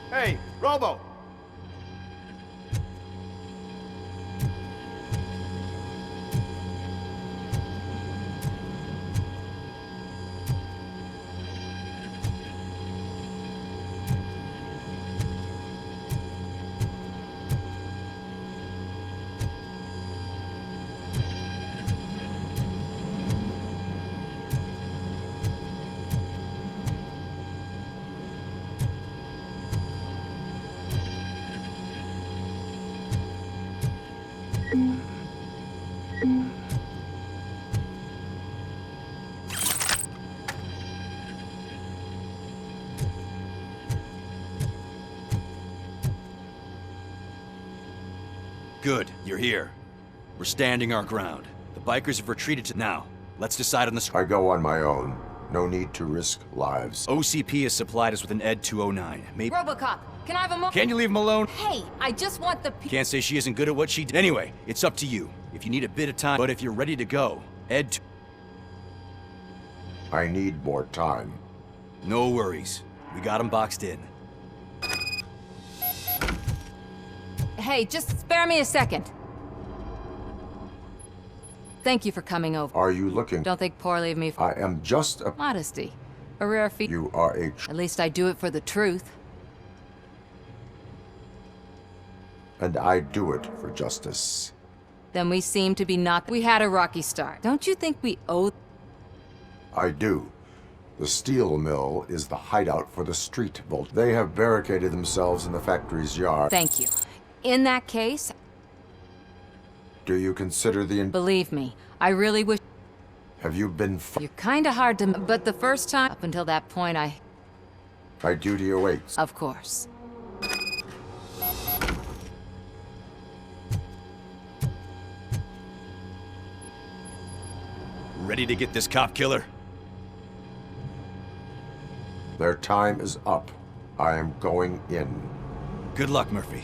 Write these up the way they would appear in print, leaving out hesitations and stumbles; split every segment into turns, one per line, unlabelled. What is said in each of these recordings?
Hey, Robo!
Good, you're here. We're standing our ground. The bikers have retreated to now. Let's decide on this.
I go on my own. No need to risk lives.
OCP has supplied us with an Ed 209. Maybe.
RoboCop, can I have a moment?
Can you leave him alone?
Hey, I just want the
Can't say she isn't good at what she did. Anyway, it's up to you. If you need a bit of time, but if you're ready to go, Ed.
I need more time.
No worries. We got him boxed in.
Hey, just spare me a second. Thank you for coming over.
Are you looking?
Don't think poorly of me for
I am just a...
modesty. A rare feat.
You are a...
At least I do it for the truth.
And I do it for justice.
Then we seem to be not... We had a rocky start. Don't you think we owe...
I do. The steel mill is the hideout for the street vault. They have barricaded themselves in the factory's yard.
Thank you. In that case,
Do you consider the...
believe me, I really wish...
Have you been...
You're kinda hard to... But the first time, up until that point,
My duty awaits.
Of course.
Ready to get this cop killer?
Their time is up. I am going in.
Good luck, Murphy.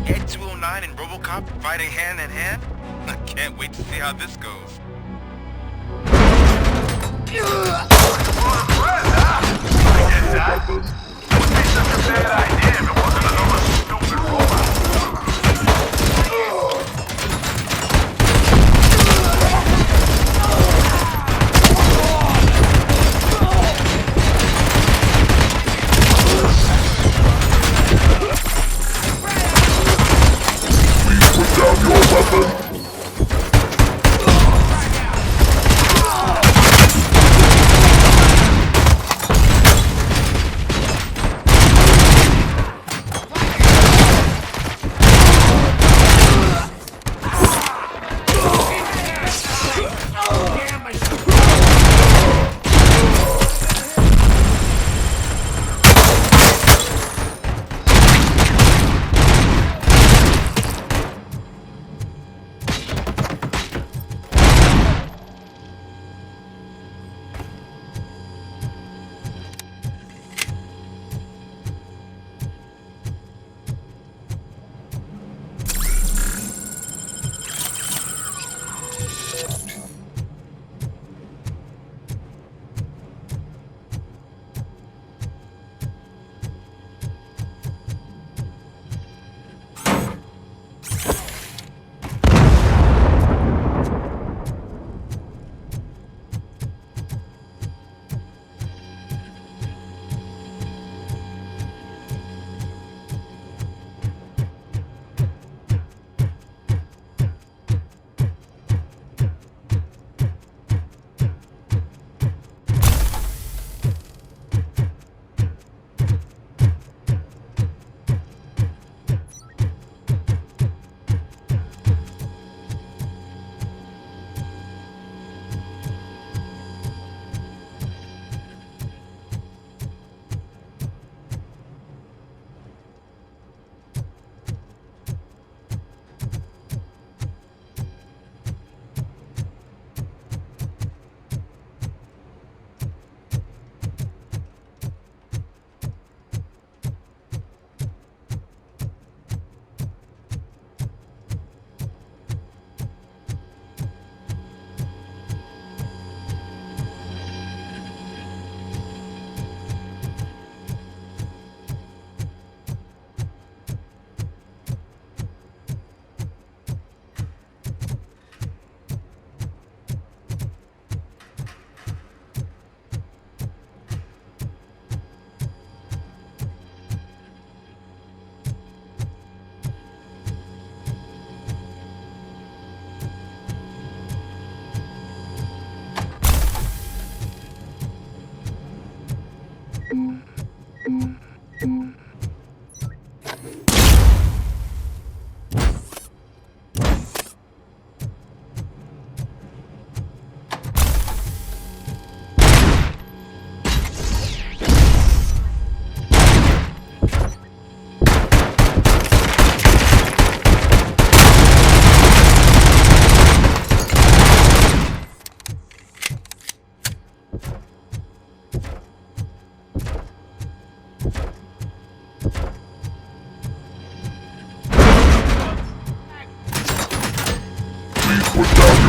Ed 209 and RoboCop fighting hand in hand? I can't wait to see how this goes. I did that. It would be such a bad idea if it wasn't another stupid robot.
Put down your weapon!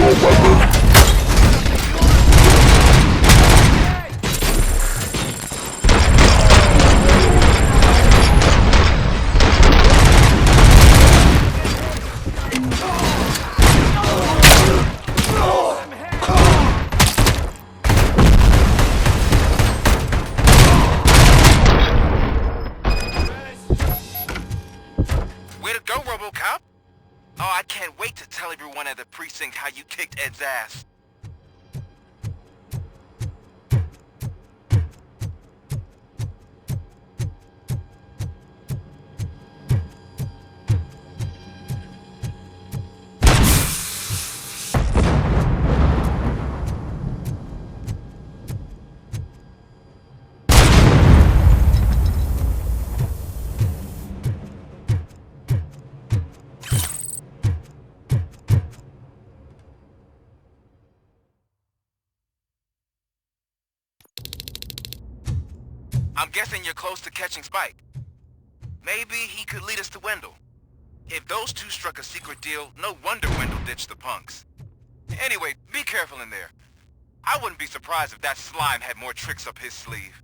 Way to go, RoboCop! Oh, I can't wait to tell everyone at the precinct how you kicked Ed's ass. I'm guessing you're close to catching Spike. Maybe he could lead us to Wendell. If those two struck a secret deal, no wonder Wendell ditched the punks. Anyway, be careful in there. I wouldn't be surprised if that slime had more tricks up his sleeve.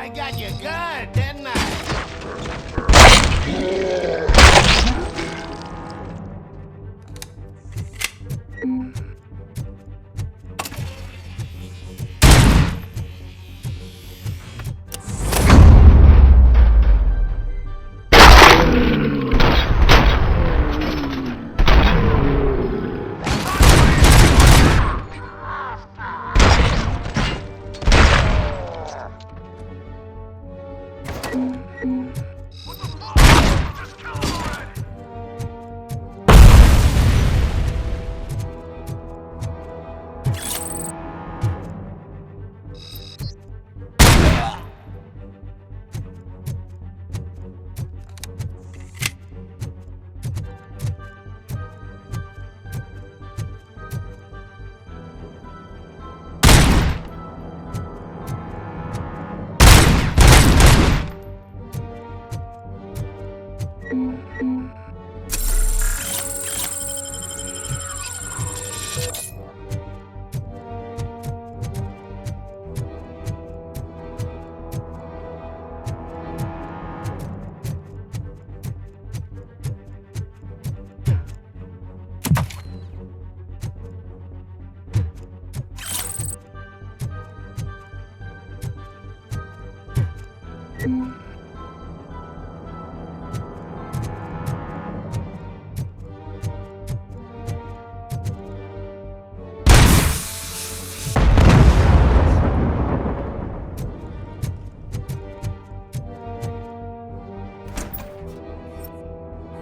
I got you good, didn't I?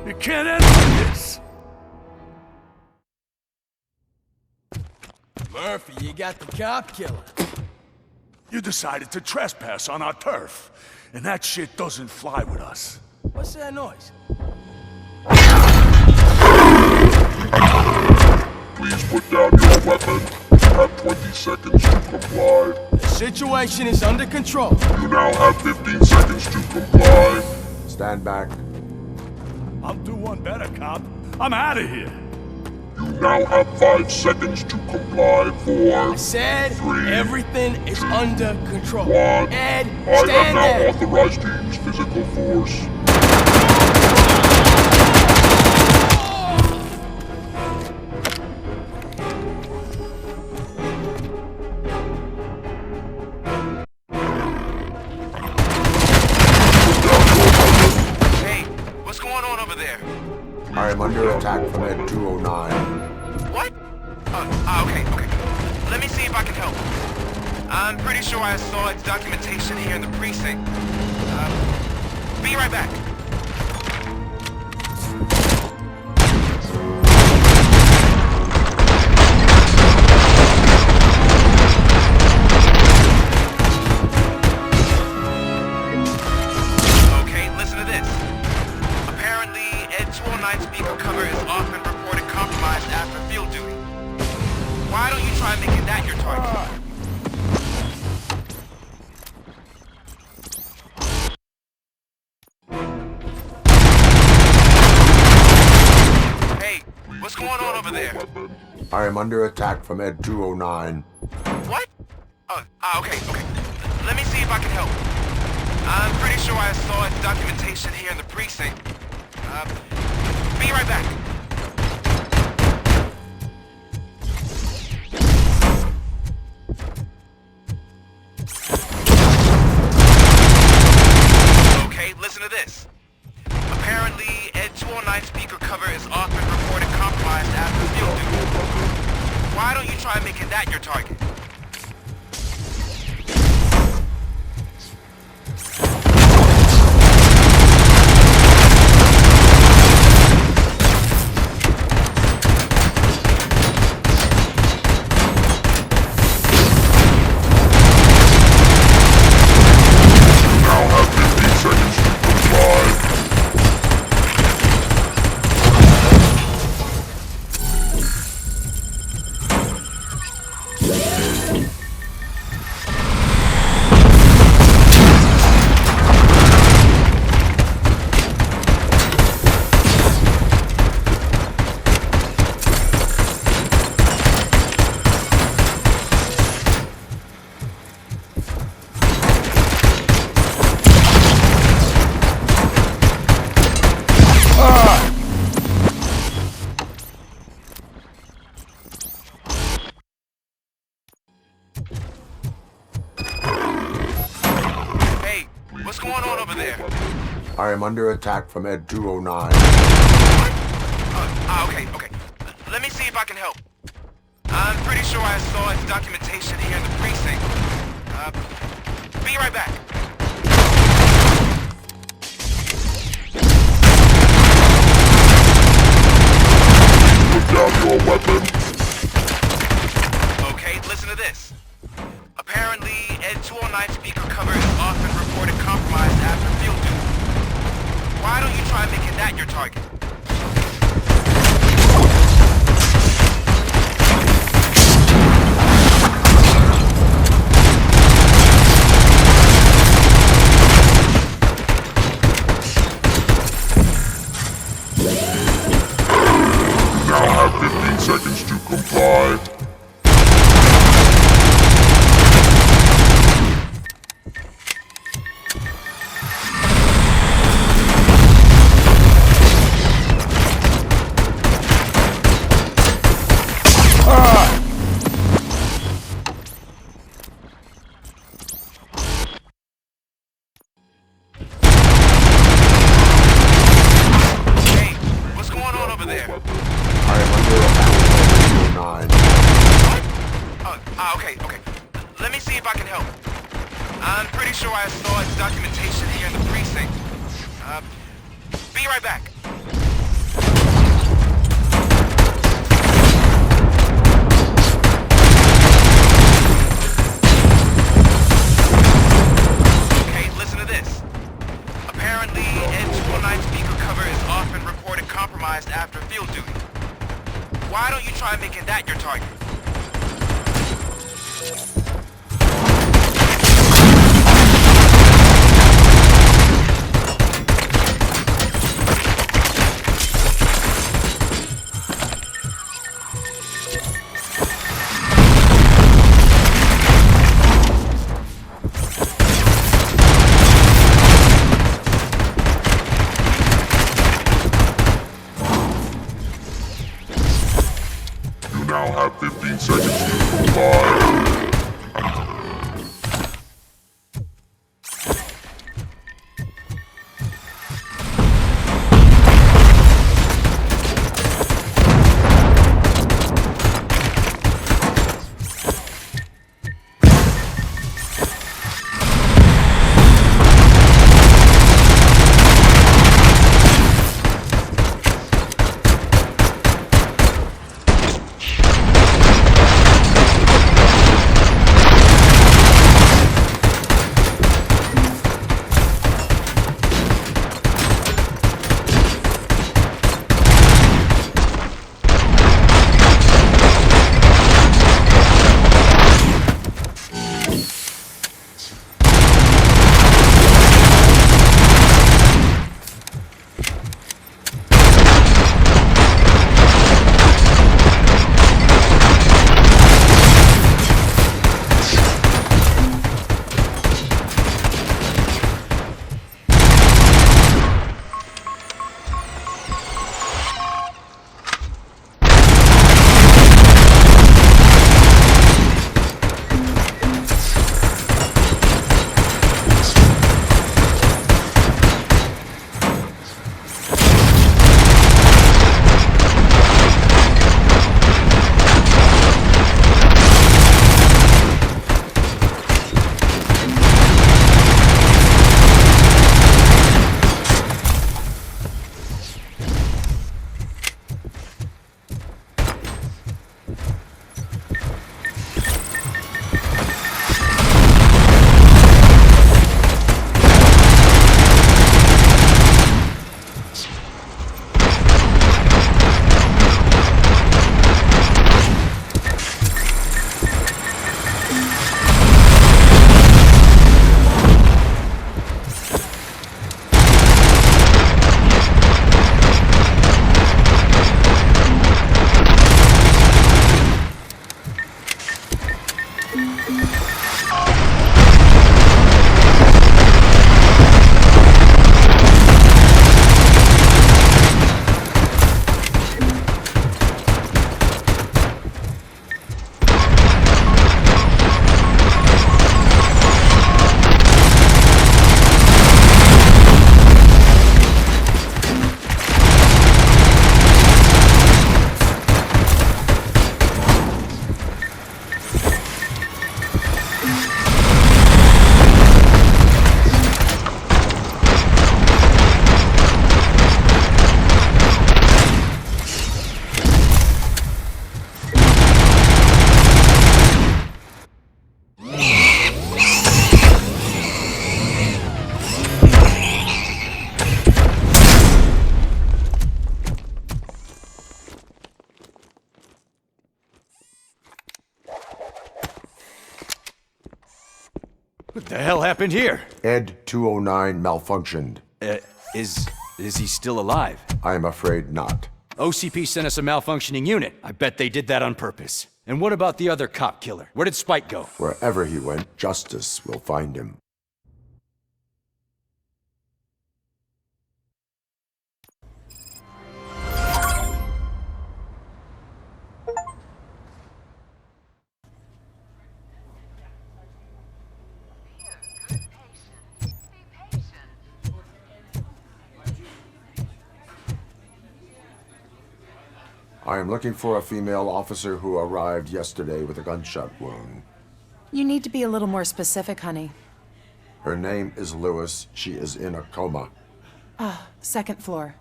It can't end like this!
Murphy, you got the cop killer.
You decided to trespass on our turf, and that shit doesn't fly with us.
What's that noise?
Please put down your weapon. You have 20 seconds to comply.
The situation is under control.
You now have 15 seconds to comply.
Stand back.
I'll do one better, cop. I'm out of here.
You now have 5 seconds to comply. 4,
I said
3,
everything is under control.
1.
Ed,
I have
stand
now
there.
authorized to use physical force.
Hey, what's going on over there?
I am under attack from Ed 209.
What? Okay. Let me see if I can help. I'm pretty sure I saw its documentation here in the precinct. Be right back. Okay, listen to this. Apparently, Ed 209 speaker cover is often reported compromised after field duty. Why don't you try making that your target? Hey, what's going on over there?
I am under attack from Ed 209.
What? Okay. Let me see if I can help. I'm pretty sure I saw its documentation here in the precinct. Be right back. Okay, listen to this. Apparently, Ed 209 speaker cover is often reported compromised after field duty. Why don't you try making that your target?
Now have 15 seconds to comply.
Hey, what's going on over there?
I am under attack from Ed 209.
Okay. Let me see if I can help. I'm pretty sure I saw its documentation here in the precinct. Be right back.
Put down your weapon.
Okay, listen to this. Apparently, Ed 209 speaker cover is often reported compromised after field duty. Why don't you try making that your target?
Now have 15 seconds to comply.
Hey, what's going on over there?
I am under attack from Ed 209.
Okay. Let me see if I can help. I'm pretty sure I saw its documentation here in the precinct. Be right back. try making that your target.
You now have 15 seconds to comply.
What the hell happened here?
Ed 209 malfunctioned.
Is he still alive?
I am afraid not.
OCP sent us a malfunctioning unit. I bet they did that on purpose. And what about the other cop killer? Where did Spike go?
Wherever he went, justice will find him. I am looking for a female officer who arrived yesterday with a gunshot wound.
You need to be a little more specific, honey.
Her name is Lewis. She is in a coma.
Ah, second floor.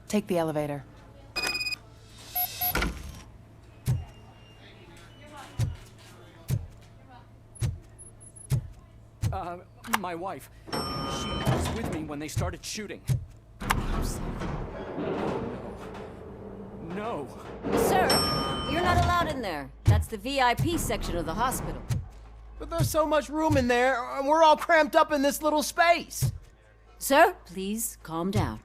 Take the elevator.
My wife. She was with me when they started shooting. No.
Sir, you're not not allowed in there. That's the VIP section of the hospital.
But there's so much room in there, and we're all cramped up in this little space.
Sir, please calm down.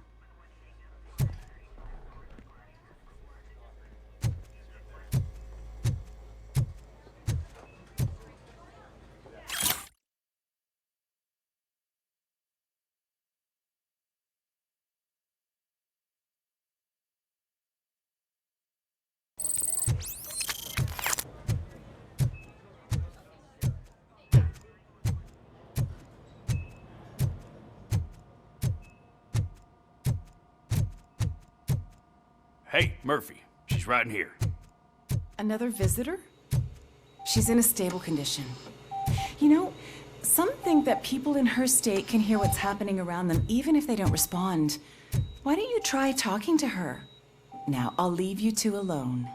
Hey, Murphy. She's right in here.
Another visitor? She's in a stable condition. You know, some think that people in her state can hear what's happening around them even if they don't respond. Why don't you try talking to her? Now, I'll leave you two alone.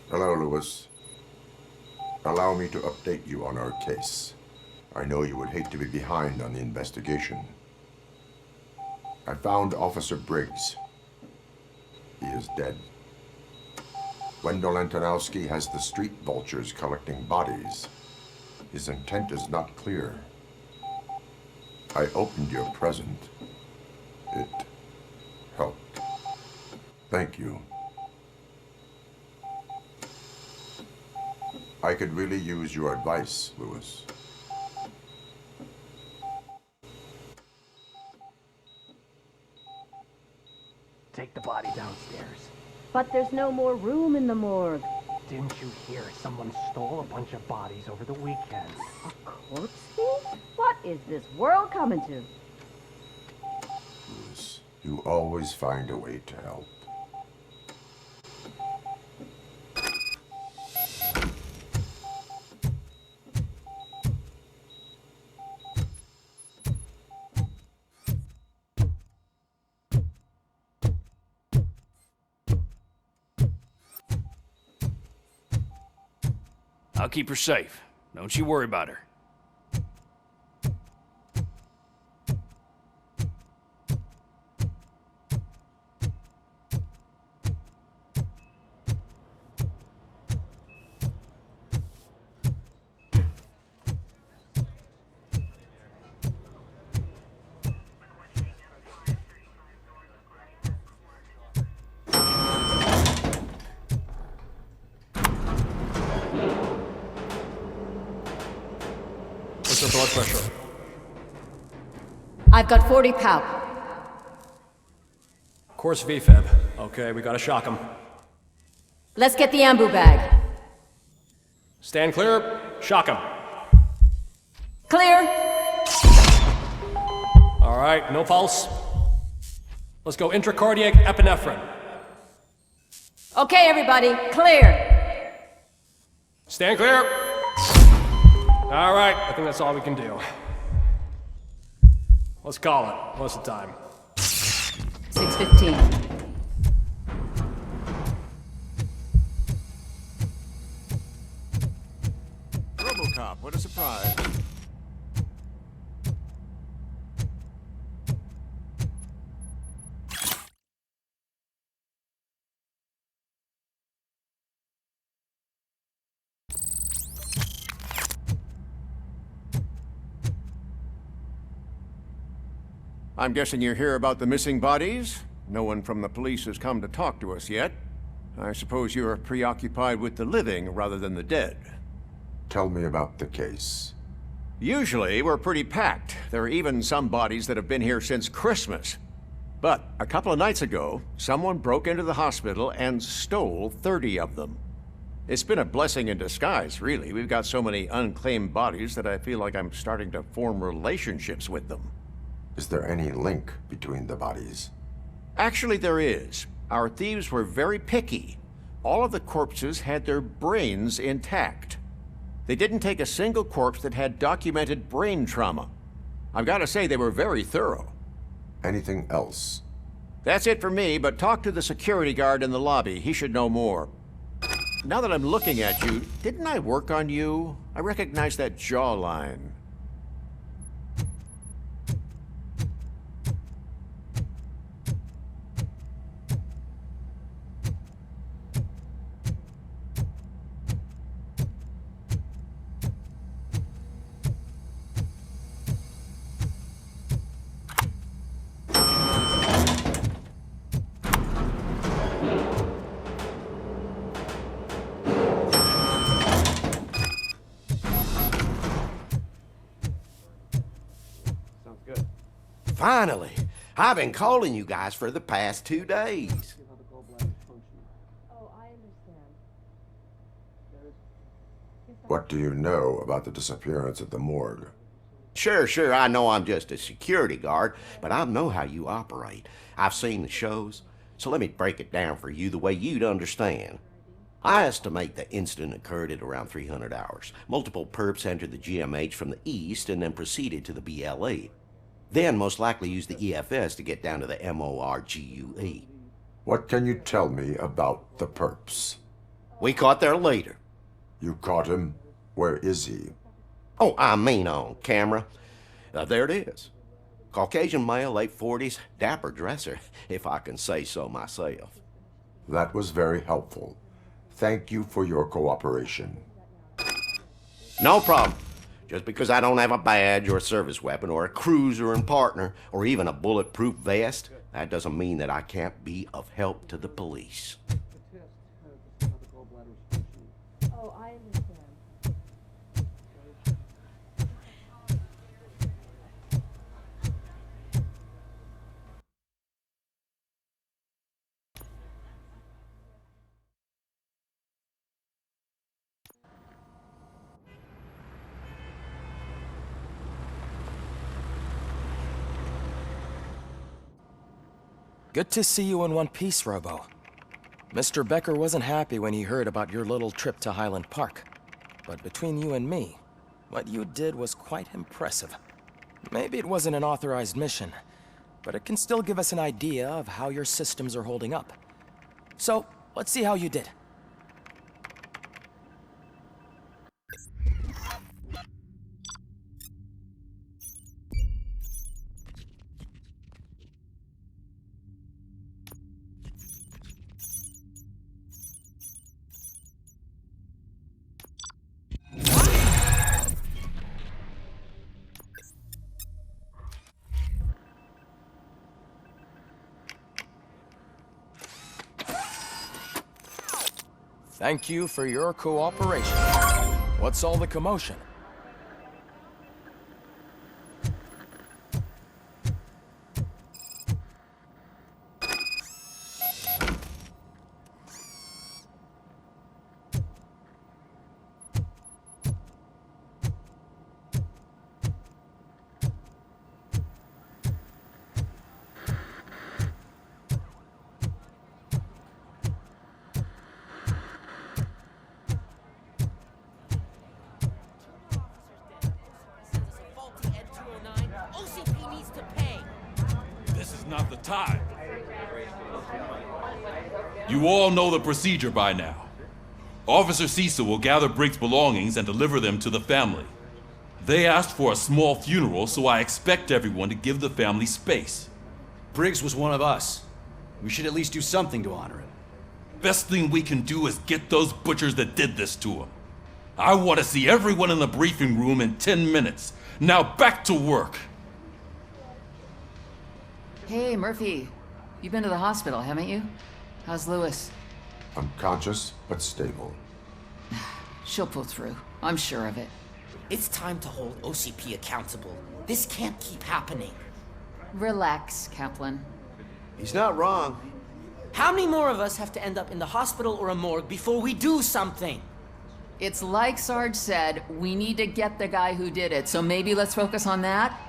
Hello, Lewis. Allow me to update you on our case. I know you would hate to be behind on the investigation. I found Officer Briggs. He is dead. Wendell Antonowski has the street vultures collecting bodies. His intent is not clear. I opened your present. It helped. Thank you. I could really use your advice, Lewis.
Take the body downstairs.
But there's no more room in the morgue.
Didn't you hear someone stole a bunch of bodies over the weekend?
A corpse thief? What is this world coming to?
Lewis, you always find a way to help.
I'll keep her safe. Don't you worry about her.
What's her blood pressure?
I've got 40 pow.
Course VFib. Okay, we gotta shock him.
Let's get the ambu bag.
Stand clear. Shock him.
Clear.
All right, no pulse. Let's go intracardiac epinephrine.
Okay, everybody, clear.
Stand clear. All right, I think that's all we can do. Let's call it. What's the time?
6:15.
RoboCop, what a surprise.
I'm guessing you're here about the missing bodies? No one from the police has come to talk to us yet. I suppose you're preoccupied with the living rather than the dead.
Tell me about the case.
Usually, we're pretty packed. There are even some bodies that have been here since Christmas. But a couple of nights ago, someone broke into the hospital and stole 30 of them. It's been a blessing in disguise, really. We've got so many unclaimed bodies that I feel like I'm starting to form relationships with them.
Is there any link between the bodies?
Actually, there is. Our thieves were very picky. All of the corpses had their brains intact. They didn't take a single corpse that had documented brain trauma. I've got to say, they were very thorough.
Anything else?
That's it for me, but talk to the security guard in the lobby. He should know more. Now that I'm looking at you, didn't I work on you? I recognize that jawline.
Finally! I've been calling you guys for the past 2 days.
What do you know about the disappearance at the morgue?
Sure, I know I'm just a security guard, but I know how you operate. I've seen the shows, so let me break it down for you the way you'd understand. I estimate the incident occurred at around 300 hours. Multiple perps entered the GMH from the east and then proceeded to the BLE. Then most likely used the EFS to get down to the MORGUE.
What can you tell me about the perps?
We caught their leader.
You caught him? Where is he?
Oh, I mean on camera. There it is. Caucasian male, late 40s, dapper dresser, if I can say so myself.
That was very helpful. Thank you for your cooperation.
No problem. Just because I don't have a badge or a service weapon or a cruiser and partner or even a bulletproof vest, that doesn't mean that I can't be of help to the police.
Oh, I understand.
Good to see you in one piece, Robo. Mr. Becker wasn't happy when he heard about your little trip to Highland Park. But between you and me, what you did was quite impressive. Maybe it wasn't an authorized mission, but it can still give us an idea of how your systems are holding up. So, let's see how you did. Thank you for your cooperation. What's all the commotion?
Not the time. You all know the procedure by now. Officer Cecil will gather Briggs' belongings and deliver them to the family. They asked for a small funeral, so I expect everyone to give the family space.
Briggs was one of us. We should at least do something to honor him.
Best thing we can do is get those butchers that did this to him. I want to see everyone in the briefing room in 10 minutes. Now back to work.
Hey, Murphy. You've been to the hospital, haven't you? How's Lewis?
Unconscious, but stable.
She'll pull through. I'm sure of it.
It's time to hold OCP accountable. This can't keep happening.
Relax, Kaplan.
He's not wrong.
How many more of us have to end up in the hospital or a morgue before we do something?
It's like Sarge said, we need to get the guy who did it, so maybe let's focus on that?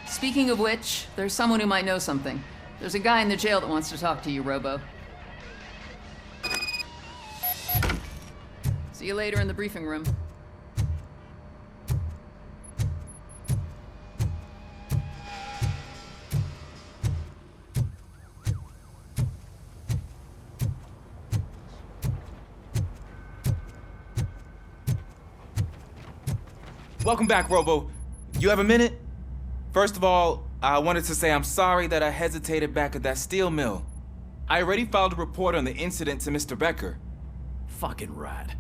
Speaking of which, there's someone who might know something. There's a guy in the jail that wants to talk to you, Robo. See you later in the briefing room.
Welcome back, Robo. You have a minute? First of all, I wanted to say I'm sorry that I hesitated back at that steel mill. I already filed a report on the incident to Mr. Becker.
Fucking rad.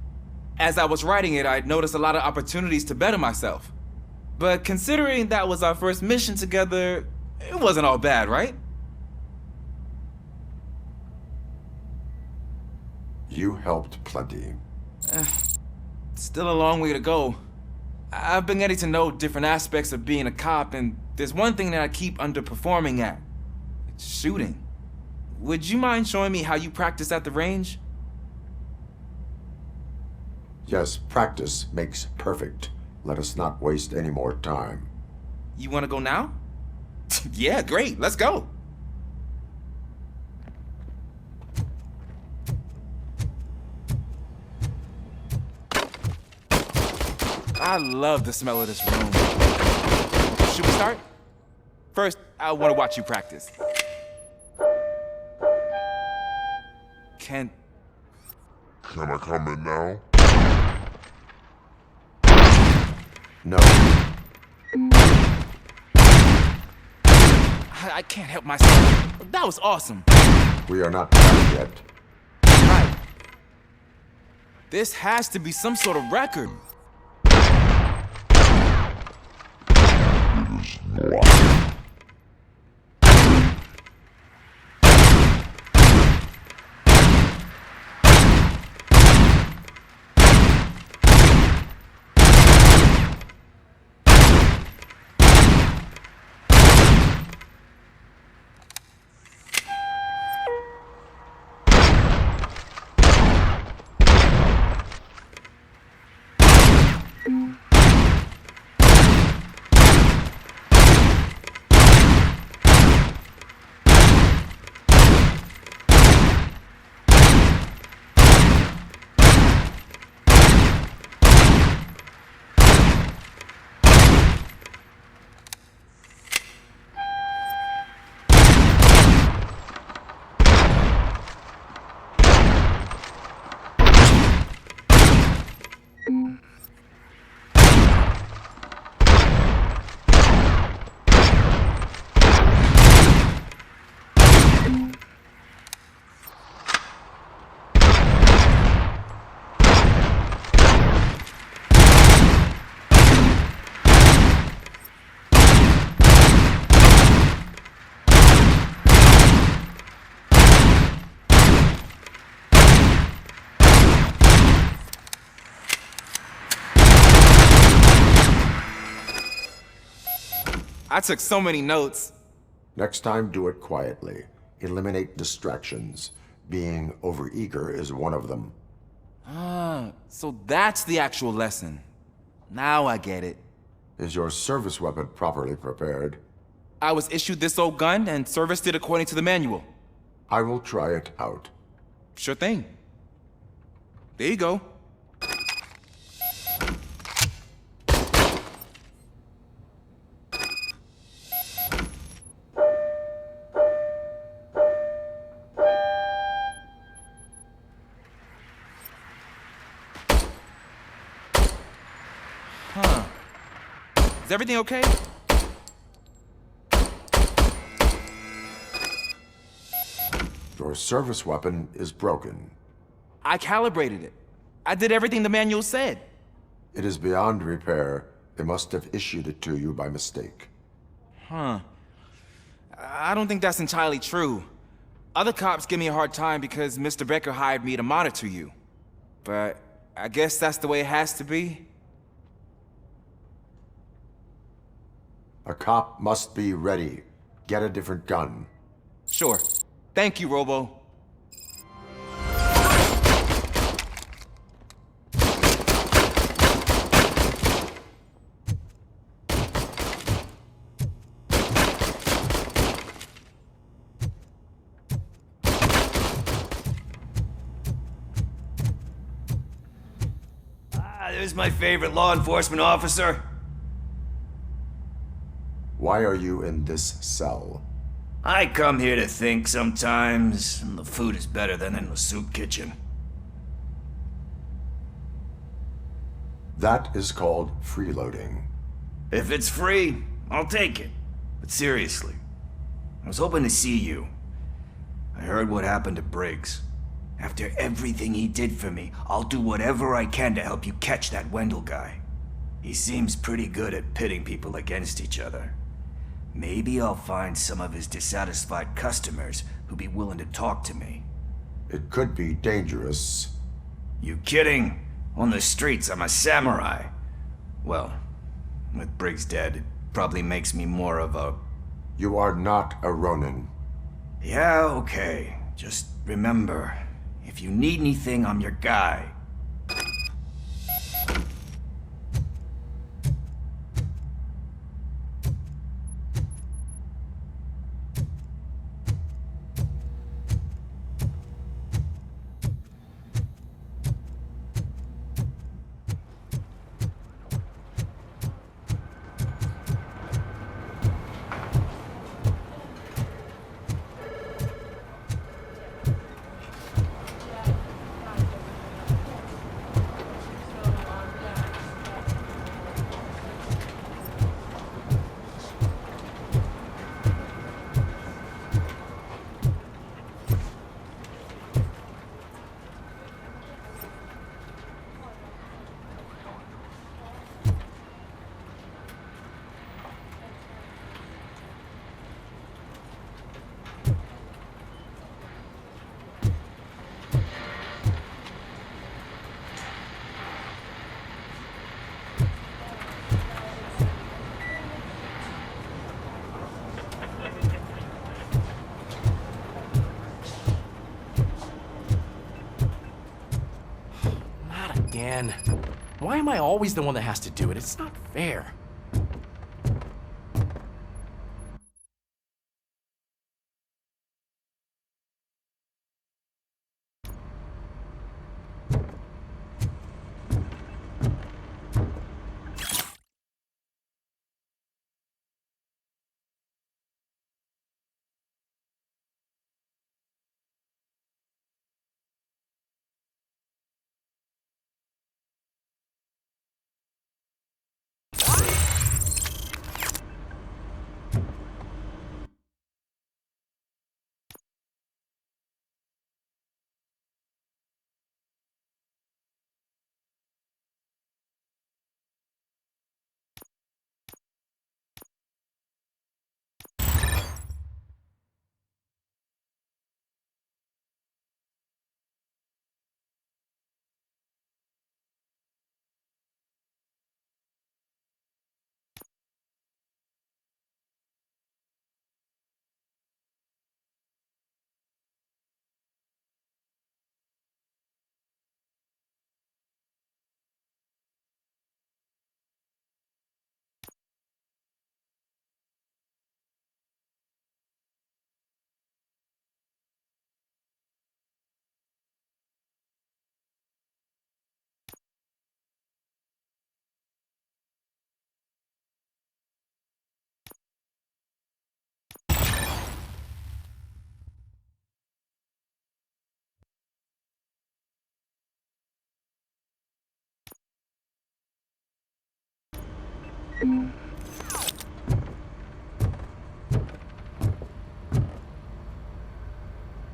As I was writing it, I'd noticed a lot of opportunities to better myself. But considering that was our first mission together, it wasn't all bad, right?
You helped plenty.
Still a long way to go. I've been getting to know different aspects of being a cop, and there's one thing that I keep underperforming at. It's shooting. Would you mind showing me how you practice at the range?
Yes, practice makes perfect. Let us not waste any more time.
You want to go now? Yeah, great. Let's go. I love the smell of this room. Should we start? First, I want to watch you practice.
Can I come in now?
No.
I can't help myself. That was awesome.
We are not done yet.
Right. This has to be some sort of record. I took so many notes.
Next time, do it quietly. Eliminate distractions. Being overeager is one of them.
Ah, so that's the actual lesson. Now I get it.
Is your service weapon properly prepared?
I was issued this old gun and serviced it according to the manual.
I will try it out.
Sure thing. There you go. Huh. Is everything okay?
Your service weapon is broken.
I calibrated it. I did everything the manual said.
It is beyond repair. They must have issued it to you by mistake.
Huh. I don't think that's entirely true. Other cops give me a hard time because Mr. Becker hired me to monitor you. But I guess that's the way it has to be.
A cop must be ready. Get a different gun.
Sure. Thank you, Robo.
There's my favorite law enforcement officer.
Why are you in this cell?
I come here to think sometimes, and the food is better than in the soup kitchen.
That is called freeloading.
If it's free, I'll take it. But seriously, I was hoping to see you. I heard what happened to Briggs. After everything he did for me, I'll do whatever I can to help you catch that Wendell guy. He seems pretty good at pitting people against each other. Maybe I'll find some of his dissatisfied customers who'd be willing to talk to me.
It could be dangerous.
You kidding? On the streets, I'm a samurai. Well, with Briggs dead, it probably makes me more of a...
You are not a Ronin.
Yeah, okay. Just remember, if you need anything, I'm your guy.
Again. Why am I always the one that has to do it? It's not fair.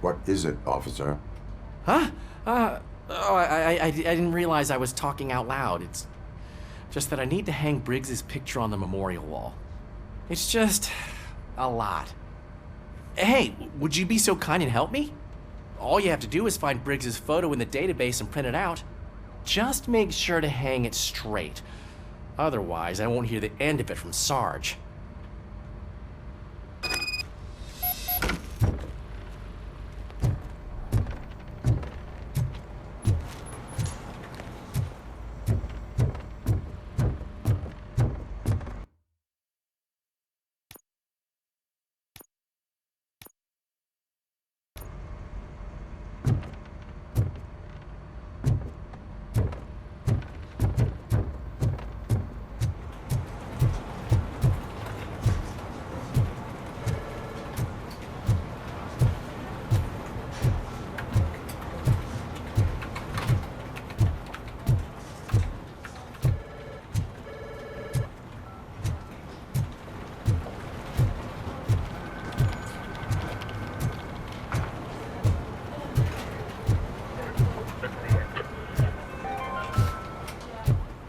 What is it, officer?
Huh? I didn't realize I was talking out loud. It's just that I need to hang Briggs's picture on the memorial wall. It's just a lot. Hey, would you be so kind and help me? All you have to do is find Briggs's photo in the database and print it out. Just make sure to hang it straight. Otherwise, I won't hear the end of it from Sarge.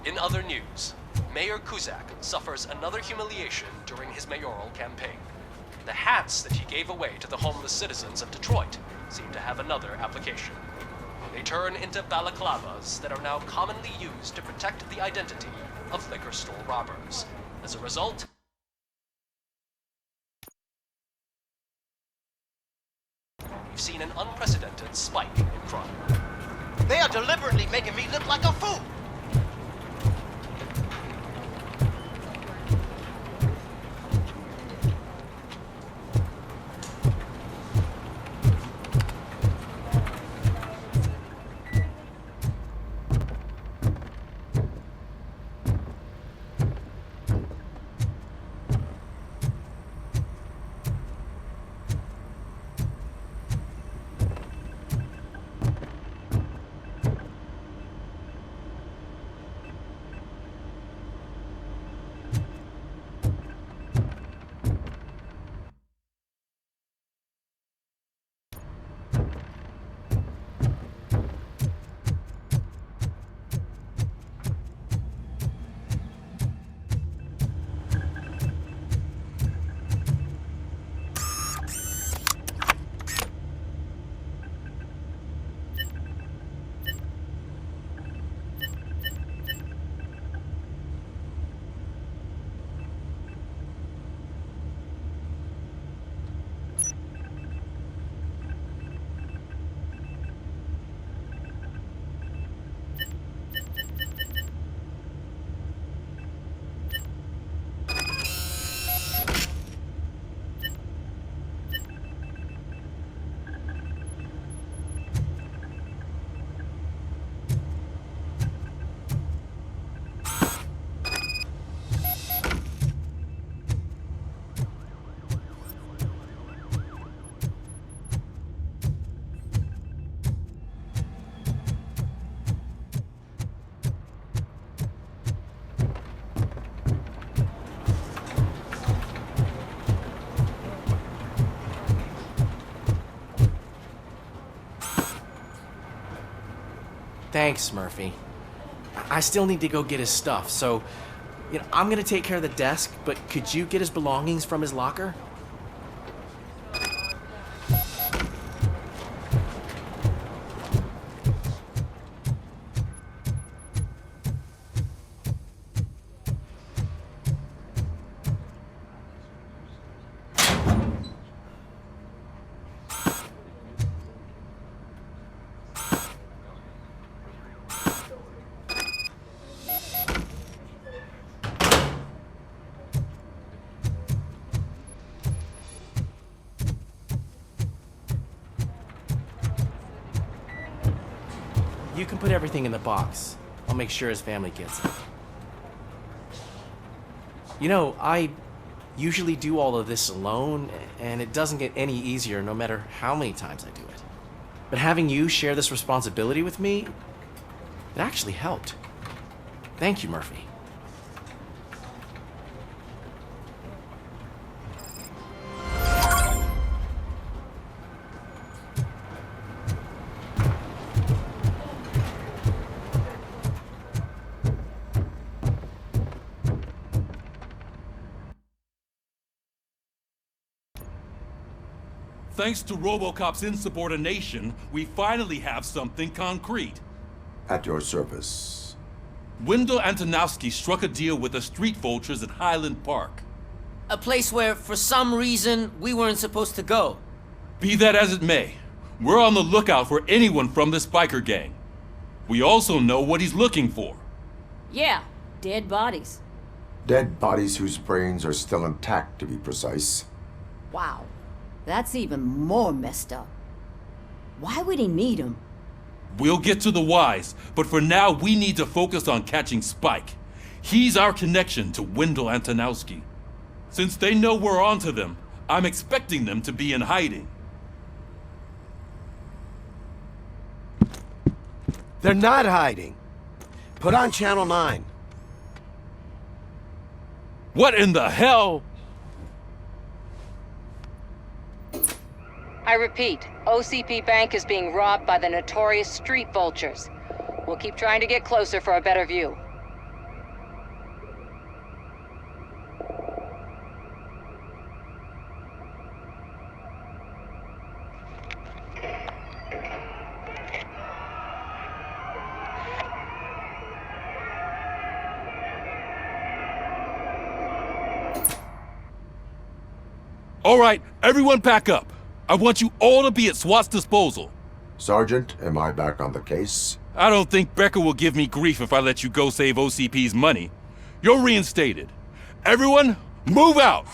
In other news, Mayor Kuzak suffers another humiliation during his mayoral campaign. The hats that he gave away to the homeless citizens of Detroit seem to have another application. They turn into balaclavas that are now commonly used to protect the identity of liquor store robbers. As a result, we've seen an unprecedented spike in crime.
They are deliberately making me look like a fool.
Thanks, Murphy. I still need to go get his stuff, so, I'm gonna take care of the desk, but could you get his belongings from his locker? You can put everything in the box. I'll make sure his family gets it. I usually do all of this alone, and it doesn't get any easier no matter how many times I do it. But having you share this responsibility with me, it actually helped. Thank you, Murphy.
Thanks to RoboCop's insubordination, we finally have something concrete.
At your service.
Wendell Antonowski struck a deal with the street vultures at Highland Park.
A place where, for some reason, we weren't supposed to go.
Be that as it may, we're on the lookout for anyone from this biker gang. We also know what he's looking for.
Yeah, dead bodies.
Dead bodies whose brains are still intact, to be precise.
Wow, that's even more messed up. Why would he need them?
We'll get to the whys, but for now we need to focus on catching Spike. He's our connection to Wendell Antonowski. Since they know we're onto them, I'm expecting them to be in hiding.
They're not hiding. Put on Channel 9.
What in the hell?
I repeat, OCP Bank is being robbed by the notorious street vultures. We'll keep trying to get closer for a better view.
All right, everyone pack up. I want you all to be at SWAT's disposal.
Sergeant, am I back on the case?
I don't think Becker will give me grief if I let you go save OCP's money. You're reinstated. Everyone, move out!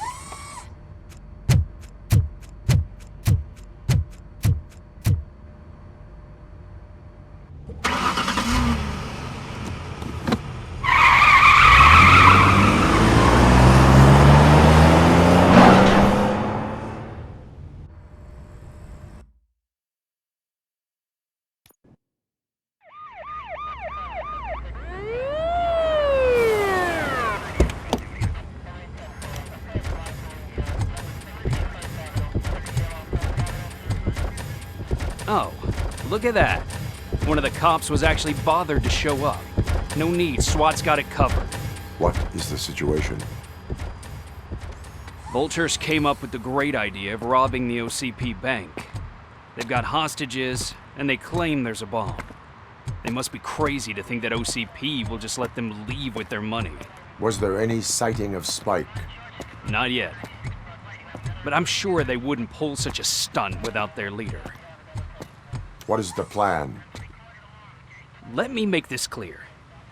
Oh, look at that. One of the cops was actually bothered to show up. No need, SWAT's got it covered.
What is the situation?
Vultures came up with the great idea of robbing the OCP bank. They've got hostages, and they claim there's a bomb. They must be crazy to think that OCP will just let them leave with their money.
Was there any sighting of Spike?
Not yet. But I'm sure they wouldn't pull such a stunt without their leader.
What is the plan?
Let me make this clear.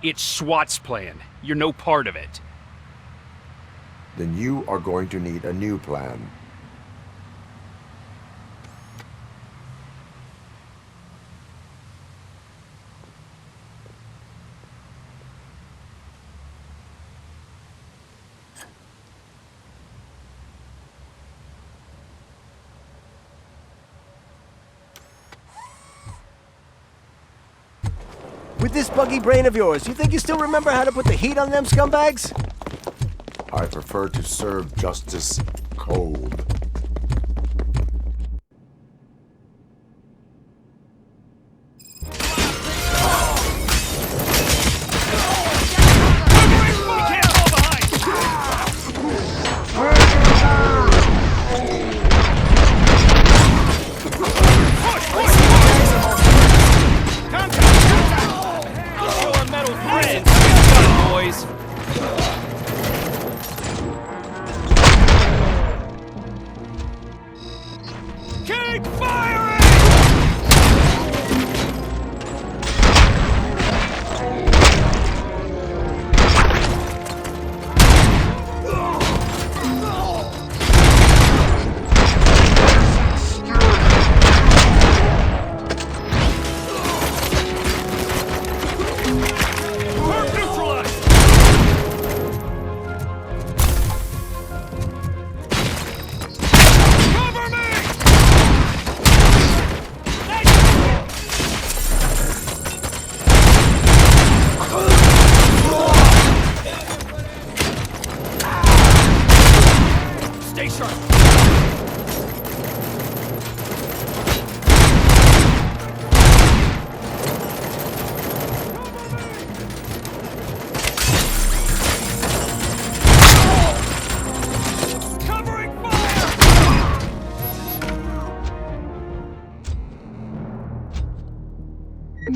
It's SWAT's plan. You're no part of it.
Then you are going to need a new plan.
With this buggy brain of yours, you think you still remember how to put the heat on them scumbags?
I prefer to serve justice cold.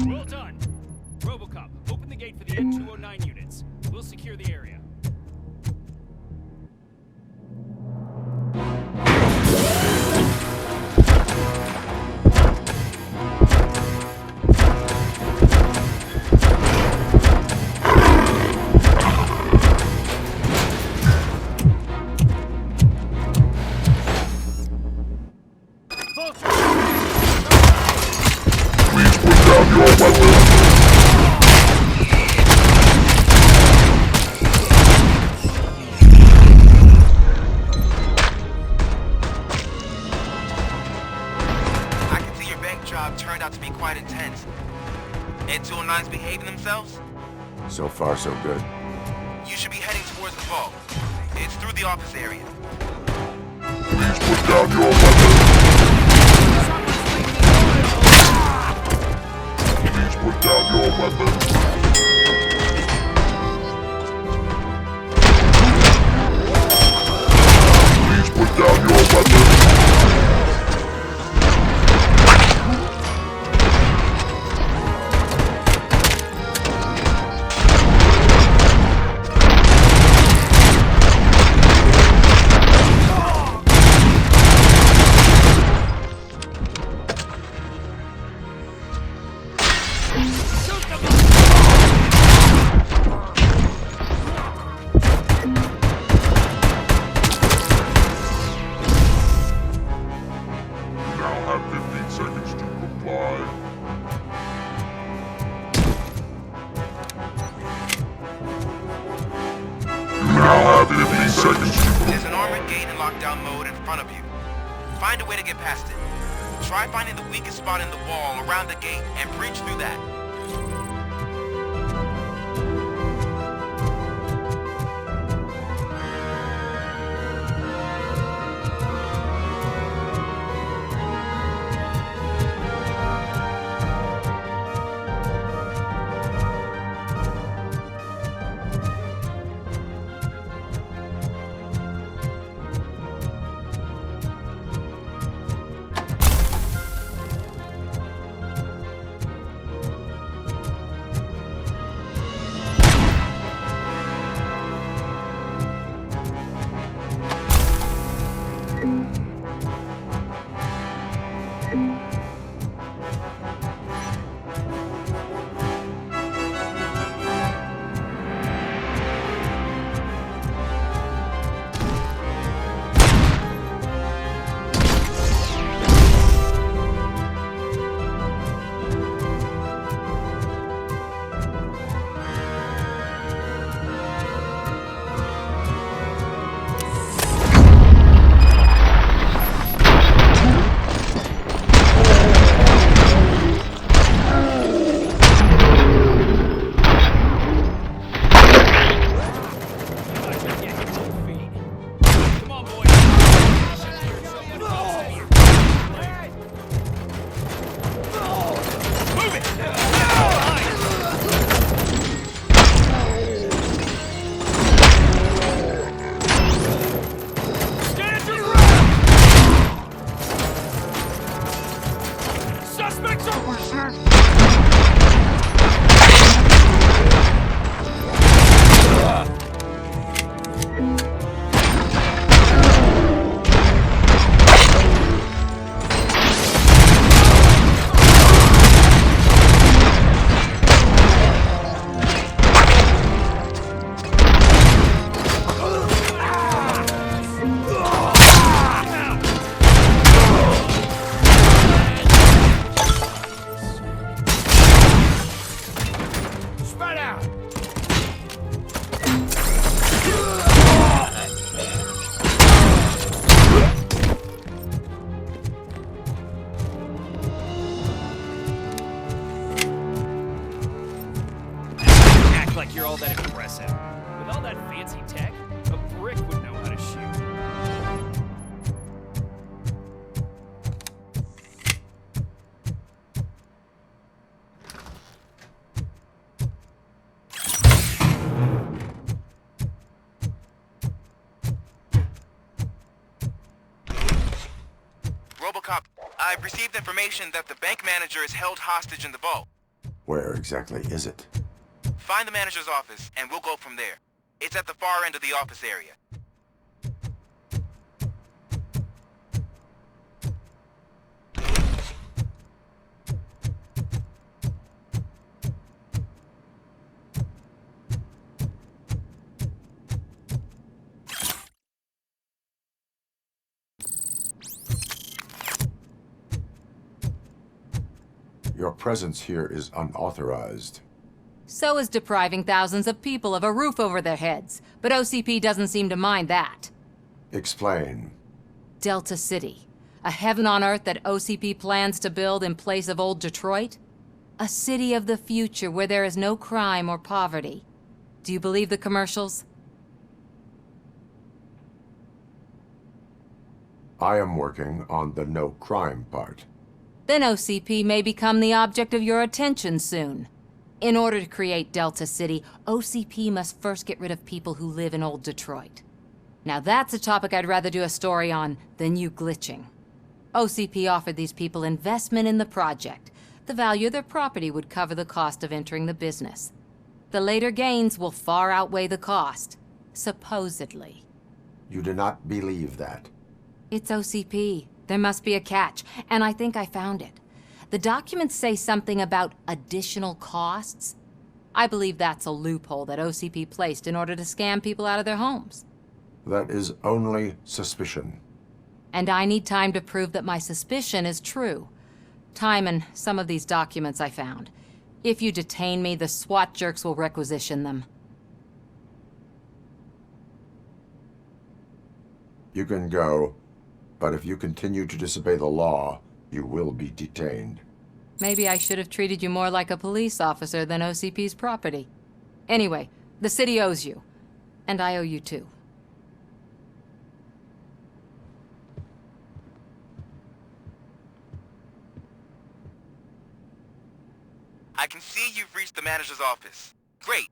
Well done. RoboCop, open the gate for the N209 units. We'll secure the area.
Turned out to be quite intense. N209's behaving themselves?
So far, so good.
You should be heading towards the vault. It's through the office area.
Please put down your weapon. Please put down your weapon. Please put down your weapon.
lockdown mode in front of you. Find a way to get past it. Try finding the weakest spot in the wall around the gate and breach through that.
Like you're all that impressive. With all that fancy tech, a brick would know how to shoot.
RoboCop, I've received information that the bank manager is held hostage in the vault.
Where exactly is it?
Find the manager's office, and we'll go from there. It's at the far end of the office area.
Your presence here is unauthorized.
So is depriving thousands of people of a roof over their heads. But OCP doesn't seem to mind that.
Explain.
Delta City. A heaven on earth that OCP plans to build in place of old Detroit? A city of the future where there is no crime or poverty. Do you believe the commercials?
I am working on the no crime part.
Then OCP may become the object of your attention soon. In order to create Delta City, OCP must first get rid of people who live in old Detroit. Now that's a topic I'd rather do a story on than you glitching. OCP offered these people investment in the project. The value of their property would cover the cost of entering the business. The later gains will far outweigh the cost, supposedly.
You do not believe that?
It's OCP. There must be a catch, and I think I found it. The documents say something about additional costs. I believe that's a loophole that OCP placed in order to scam people out of their homes.
That is only suspicion.
And I need time to prove that my suspicion is true. Time and some of these documents I found. If you detain me, the SWAT jerks will requisition them.
You can go, but if you continue to disobey the law, you will be detained.
Maybe I should have treated you more like a police officer than OCP's property. Anyway, the city owes you. And I owe you too.
I can see you've reached the manager's office. Great.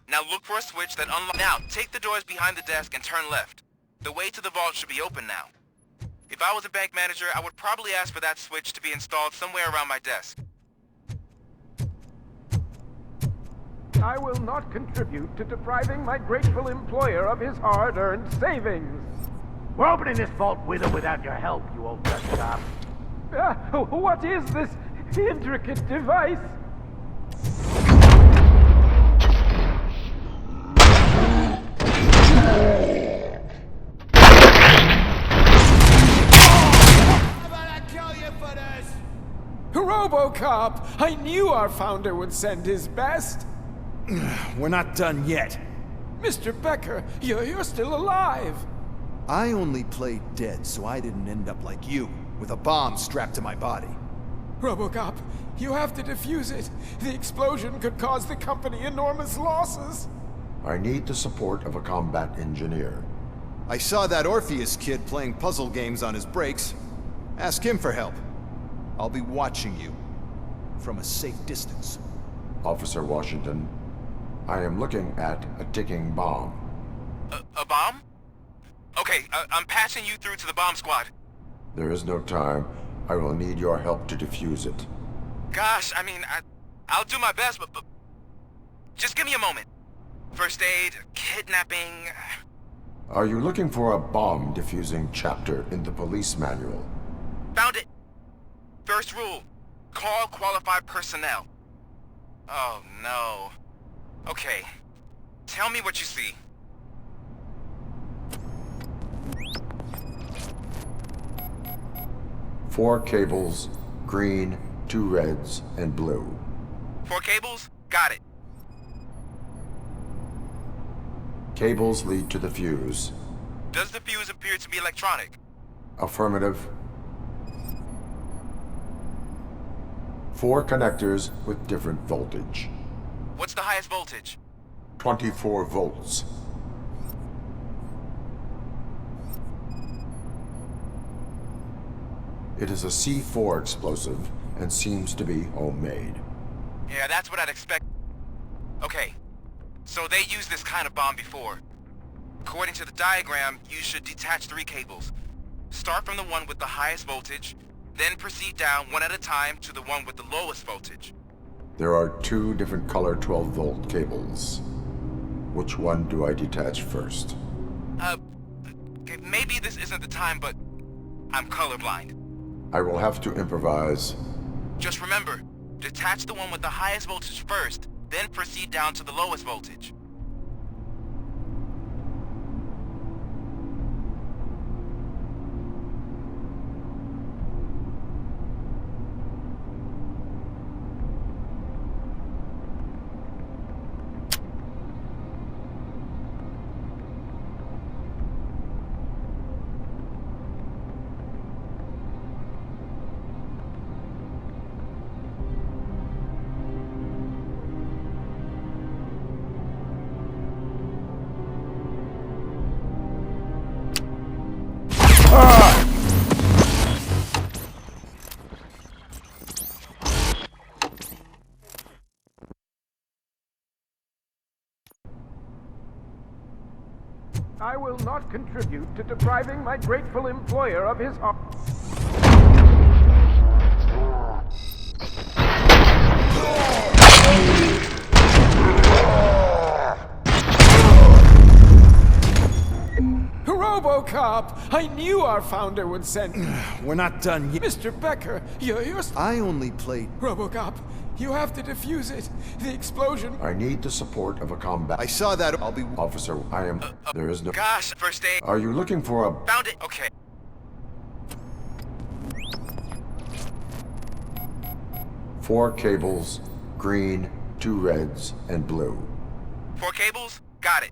Now look for a switch that unlocks. Now, take the doors behind the desk and turn left. The way to the vault should be open now. If I was a bank manager, I would probably ask for that switch to be installed somewhere around my desk.
I will not contribute to depriving my grateful employer of his hard-earned savings.
We're opening this vault with or without your help, you old dust cop.
What is this intricate device?
RoboCop! I knew our founder would send his best!
We're not done yet.
Mr. Becker, you're still alive!
I only played dead so I didn't end up like you, with a bomb strapped to my body.
RoboCop, you have to defuse it. The explosion could cause the company enormous losses.
I need the support of a combat engineer.
I saw that Orpheus kid playing puzzle games on his breaks. Ask him for help. I'll be watching you from a safe distance.
Officer Washington, I am looking at a ticking bomb.
A bomb? Okay, I'm passing you through to the bomb squad.
There is no time. I will need your help to defuse it.
Gosh, I mean, I'll do my best, but just give me a moment. First aid, kidnapping...
Are you looking for a bomb defusing chapter in the police manual?
Found it! First rule, call qualified personnel. Oh no. Okay, tell me what you see.
Four cables, green, 2 reds, and blue.
4 cables? Got it.
Cables lead to the fuse.
Does the fuse appear to be electronic?
Affirmative. 4 connectors with different voltage.
What's the highest voltage?
24 volts. It is a C4 explosive and seems to be homemade.
Yeah, that's what I'd expect. Okay, so they used this kind of bomb before. According to the diagram, you should detach 3 cables. Start from the one with the highest voltage, then proceed down one at a time to the one with the lowest voltage.
There are 2 different color 12-volt cables. Which one do I detach first?
Okay, maybe this isn't the time, but I'm colorblind.
I will have to improvise.
Just remember, detach the one with the highest voltage first, then proceed down to the lowest voltage.
I will not contribute to depriving my grateful employer of his...
RoboCop! I knew our founder would send...
We're not done yet.
Mr. Becker, you're...
I only played...
RoboCop, you have to defuse it. The explosion...
I need the support of a combat...
I saw that. I'll be...
Officer, I am... There is no...
Gosh, first aid...
Are you looking for a...
Found it, okay.
Four cables, green, 2 reds, and blue.
4 cables? Got it.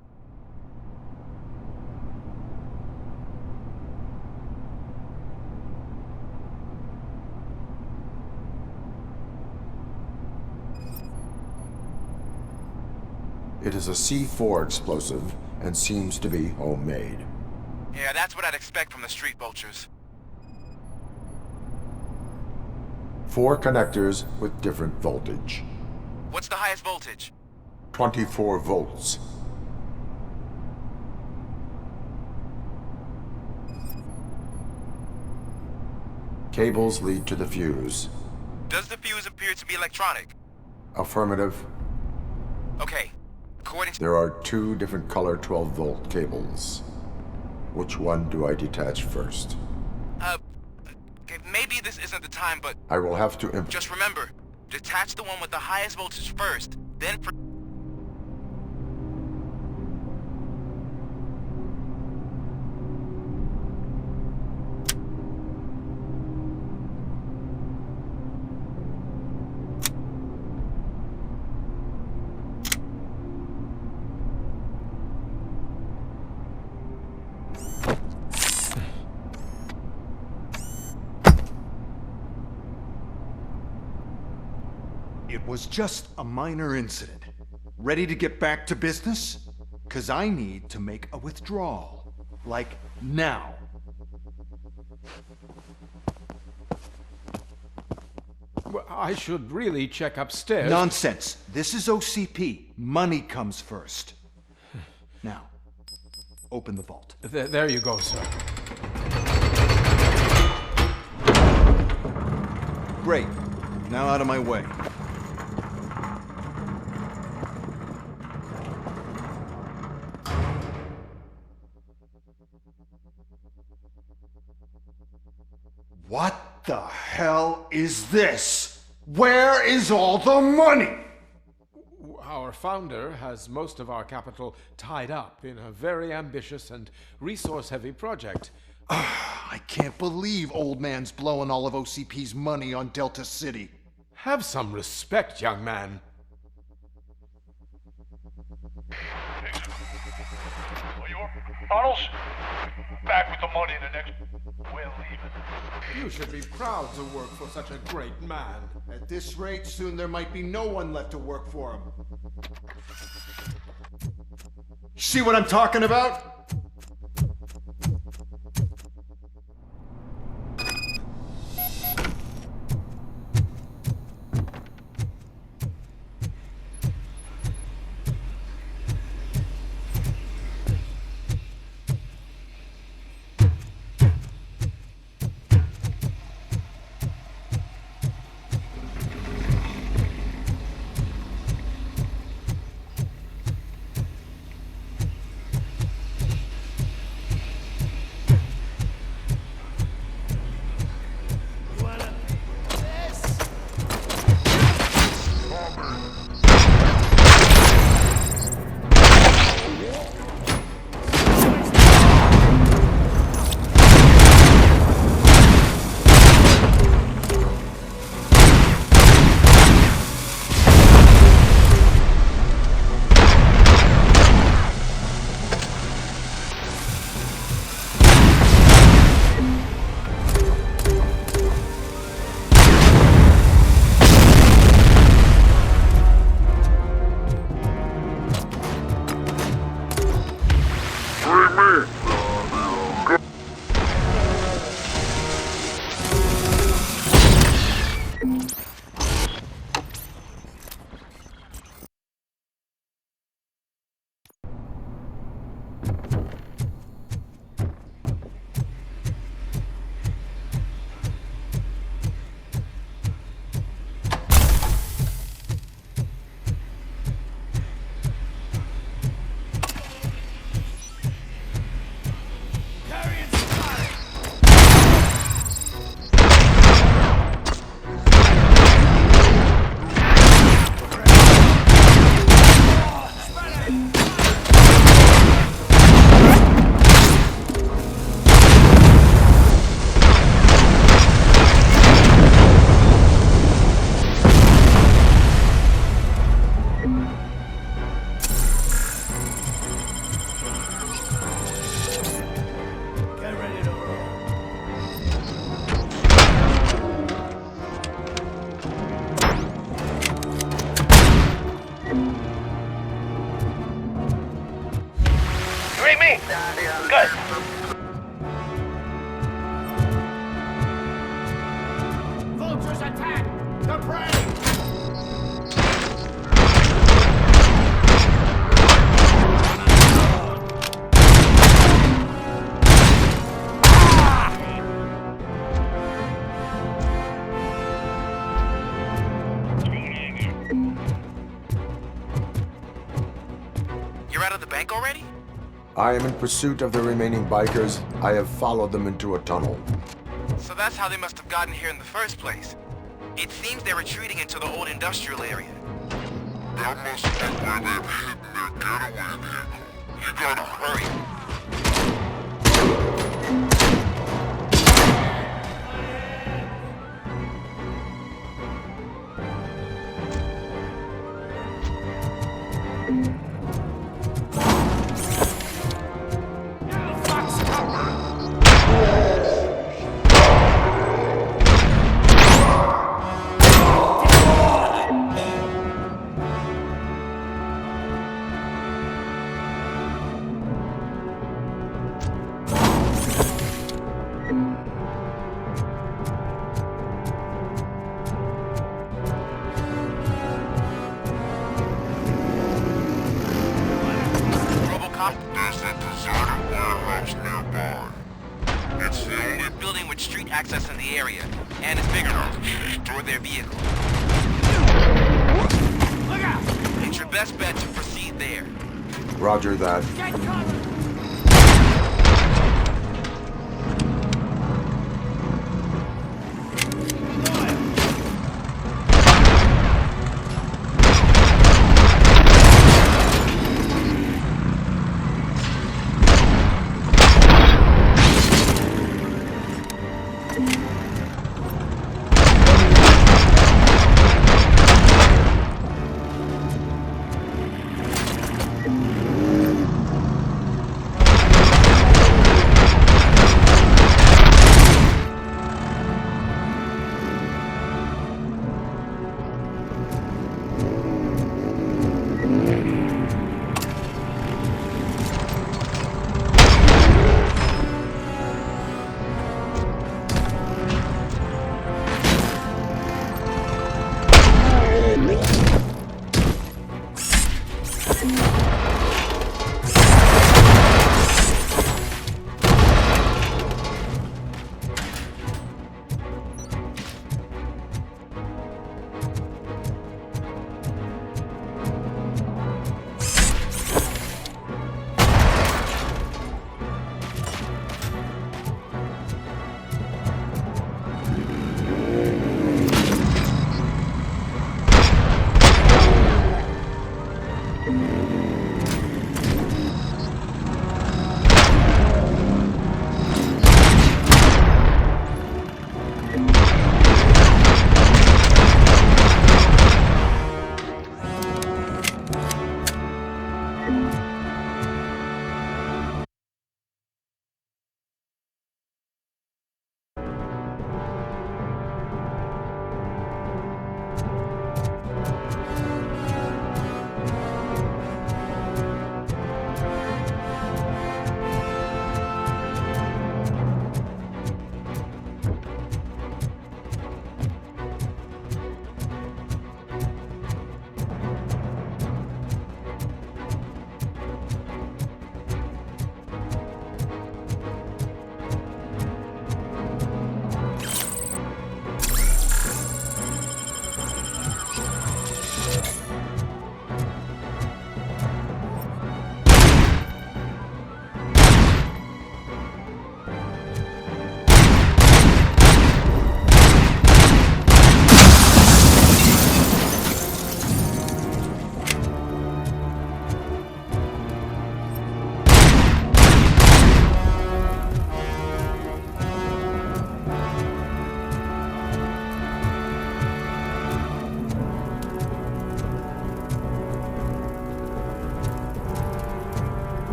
It is a C4 explosive and seems to be homemade.
Yeah, that's what I'd expect from the street vultures.
4 connectors with different voltage.
What's the highest voltage?
24 volts. Cables lead to the fuse.
Does the fuse appear to be electronic?
Affirmative.
Okay. According to...
There are 2 different color 12-volt cables. Which one do I detach first?
Okay, maybe this isn't the time, but...
I will have to
Just remember, detach the one with the highest voltage first, then...
It was just a minor incident. Ready to get back to business? 'Cause I need to make a withdrawal. Like, now.
Well, I should really check upstairs.
Nonsense. This is OCP. Money comes first. Now, open the vault.
There you go, sir.
Great. Now out of my way. What the hell is this? Where is all the money?
Our founder has most of our capital tied up in a very ambitious and resource-heavy project.
I can't believe old man's blowing all of OCP's money on Delta City.
Have some respect, young man.
Arnold, back with the money in the next... We're leaving.
You should be proud to work for such a great man.
At this rate, soon there might be no one left to work for him. See what I'm talking about?
Okay.
Vultures attack! The prey!
You're out of the bank already?
I am in pursuit of the remaining bikers. I have followed them into a tunnel.
So that's how they must have gotten here in the first place. It seems they're retreating into the old industrial area.
That must be where they've hidden their getaway vehicle. You gotta hurry.
RoboCop?
There's a deserted warehouse nearby. It's the only
Building with street access in the area, and it's big enough to store their vehicle.
Look out!
It's your best bet to proceed there.
Roger that.
Get covered!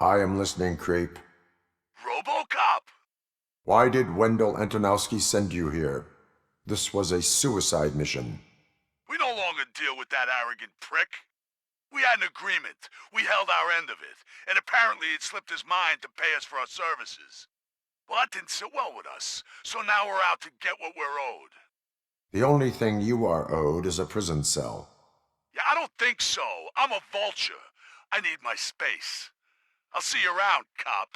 I am listening, Creep.
RoboCop!
Why did Wendell Antonowski send you here? This was a suicide mission.
We no longer deal with that arrogant prick. We had an agreement. We held our end of it. And apparently it slipped his mind to pay us for our services. Well, that didn't sit well with us. So now we're out to get what we're owed.
The only thing you are owed is a prison cell.
Yeah, I don't think so. I'm a vulture. I need my space. I'll see you around, cop.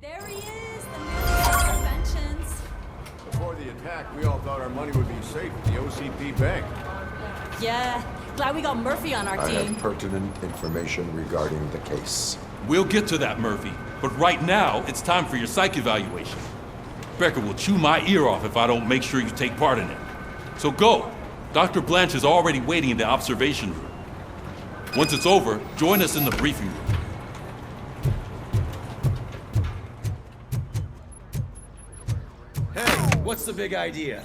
There he is, the man of conventions.
Before the attack, we all thought our money would be safe at the OCP bank.
Yeah, glad we got Murphy on our
I
team.
have pertinent information regarding the case.
We'll get to that, Murphy. But right now, it's time for your psych evaluation. Becker will chew my ear off if I don't make sure you take part in it. So go. Dr. Blanche is already waiting in the observation room. Once it's over, join us in the briefing room.
Hey, what's the big idea?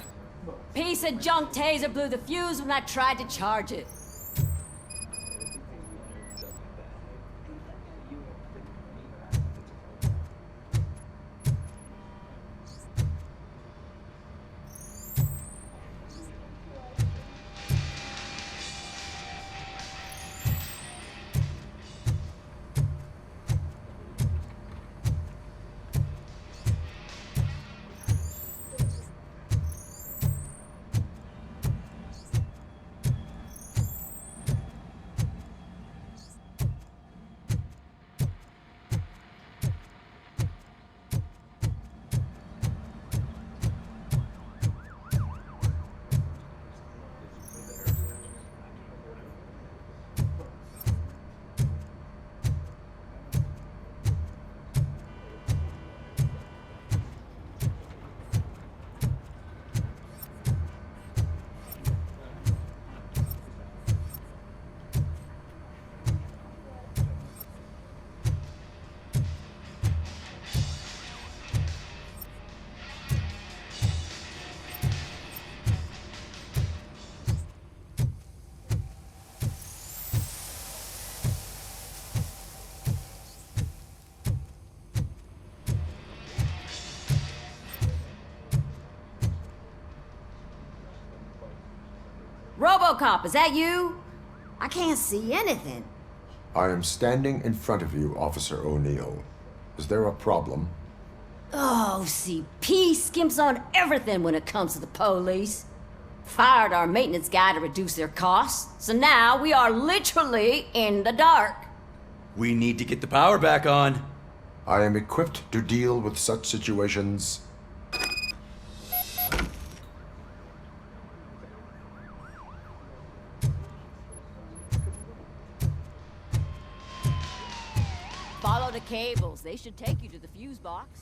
Piece of junk taser blew the fuse when I tried to charge it. RoboCop, is that you? I can't see anything.
I am standing in front of you, Officer O'Neill. Is there a problem?
Oh, OCP skimps on everything when it comes to the police. Fired our maintenance guy to reduce their costs, so now we are literally in the dark.
We need to get the power back on.
I am equipped to deal with such situations.
Follow Follow the cables. They should take you to the fuse box.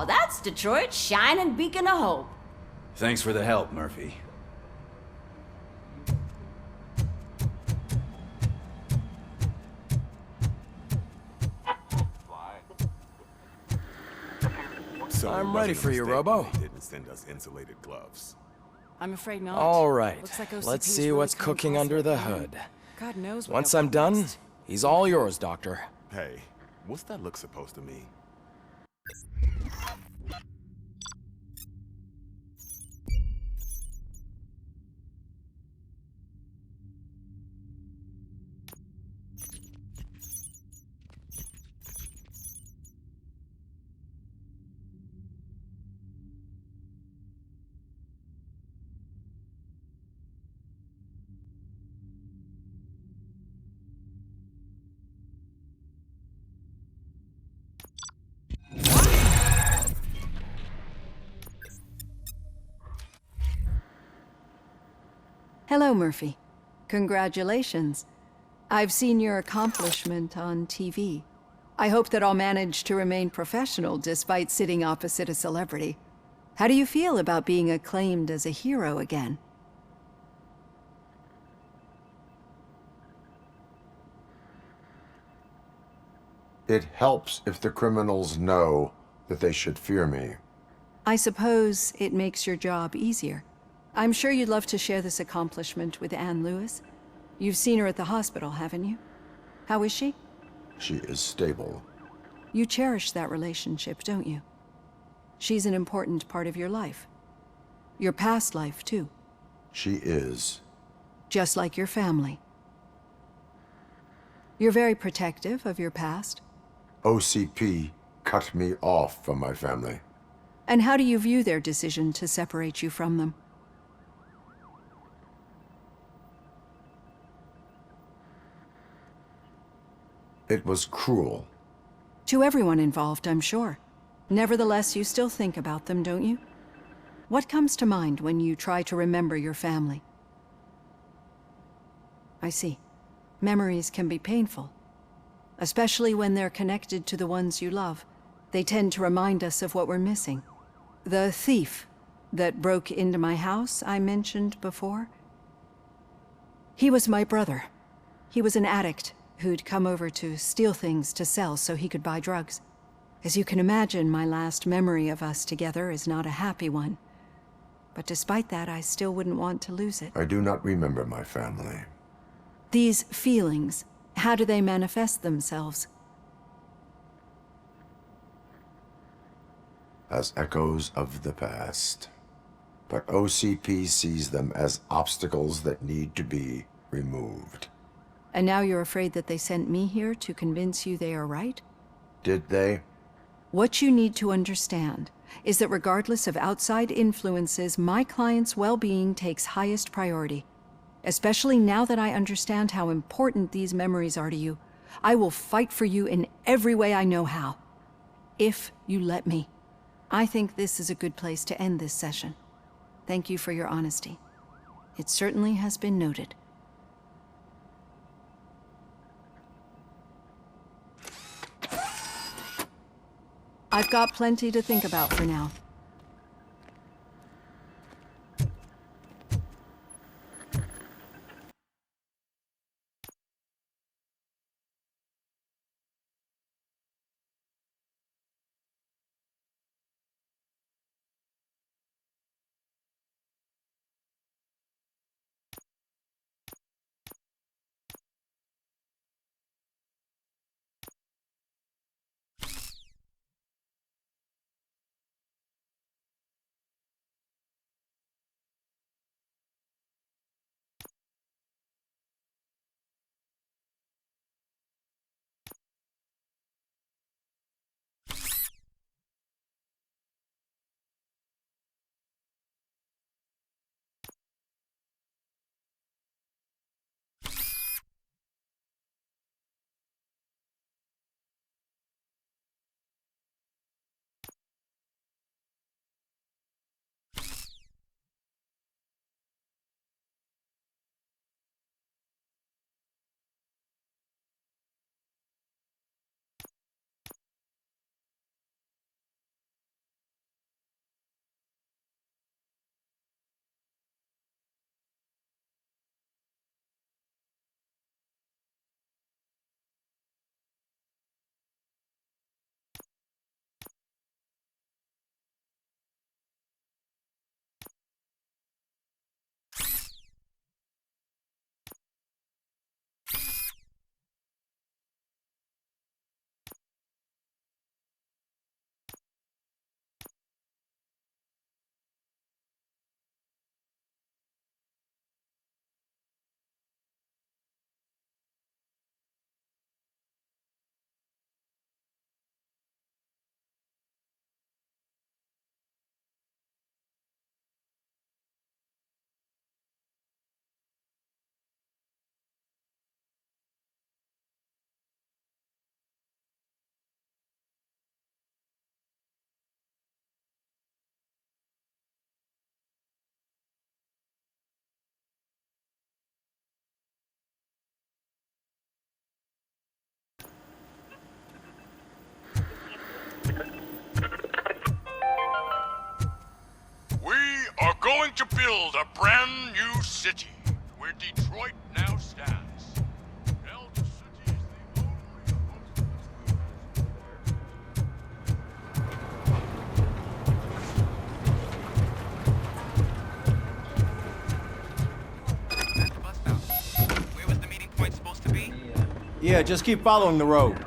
Oh, that's Detroit's shining beacon of hope.
Thanks for the help, Murphy.
So I'm ready for you, Robo.
Didn't send us insulated gloves.
I'm afraid not.
All right.
Looks like OCP's
Let's see
really
what's
come
cooking
across
under
it
the
again.
hood.
God knows what
Once
I'll
I'm done,
next.
he's all yours, Doctor.
Hey, what's that look supposed to mean?
Hello, Murphy. Congratulations. I've seen your accomplishment on TV. I hope that I'll manage to remain professional despite sitting opposite a celebrity. How do you feel about being acclaimed as a hero again?
It helps if the criminals know that they should fear me.
I suppose it makes your job easier. I'm sure you'd love to share this accomplishment with Anne Lewis. You've seen her at the hospital, haven't you? How is she?
She is stable.
You cherish that relationship, don't you? She's an important part of your life. Your past life, too.
She is.
Just like your family. You're very protective of your past.
OCP cut me off from my family.
And how do you view their decision to separate you from them?
It was cruel.
To everyone involved, I'm sure. Nevertheless, you still think about them, don't you? What comes to mind when you try to remember your family? I see. Memories can be painful. Especially when they're connected to the ones you love. They tend to remind us of what we're missing. The thief that broke into my house I mentioned before? He was my brother. He was an addict who'd come over to steal things to sell so he could buy drugs. As you can imagine, my last memory of us together is not a happy one. But despite that, I still wouldn't want to lose it.
I do not remember my family.
These feelings, how do they manifest themselves?
As echoes of the past. But OCP sees them as obstacles that need to be removed.
And now you're afraid that they sent me here to convince you they are right?
Did they?
What you need to understand is that regardless of outside influences, my client's well-being takes highest priority. Especially now that I understand how important these memories are to you. I will fight for you in every way I know how. If you let me. I think this is a good place to end this session. Thank you for your honesty. It certainly has been noted. I've got plenty to think about for now.
We are going to build a brand new city where Detroit now stands. Delta City is the
Where was the meeting point supposed to be?
Yeah, just keep following the road.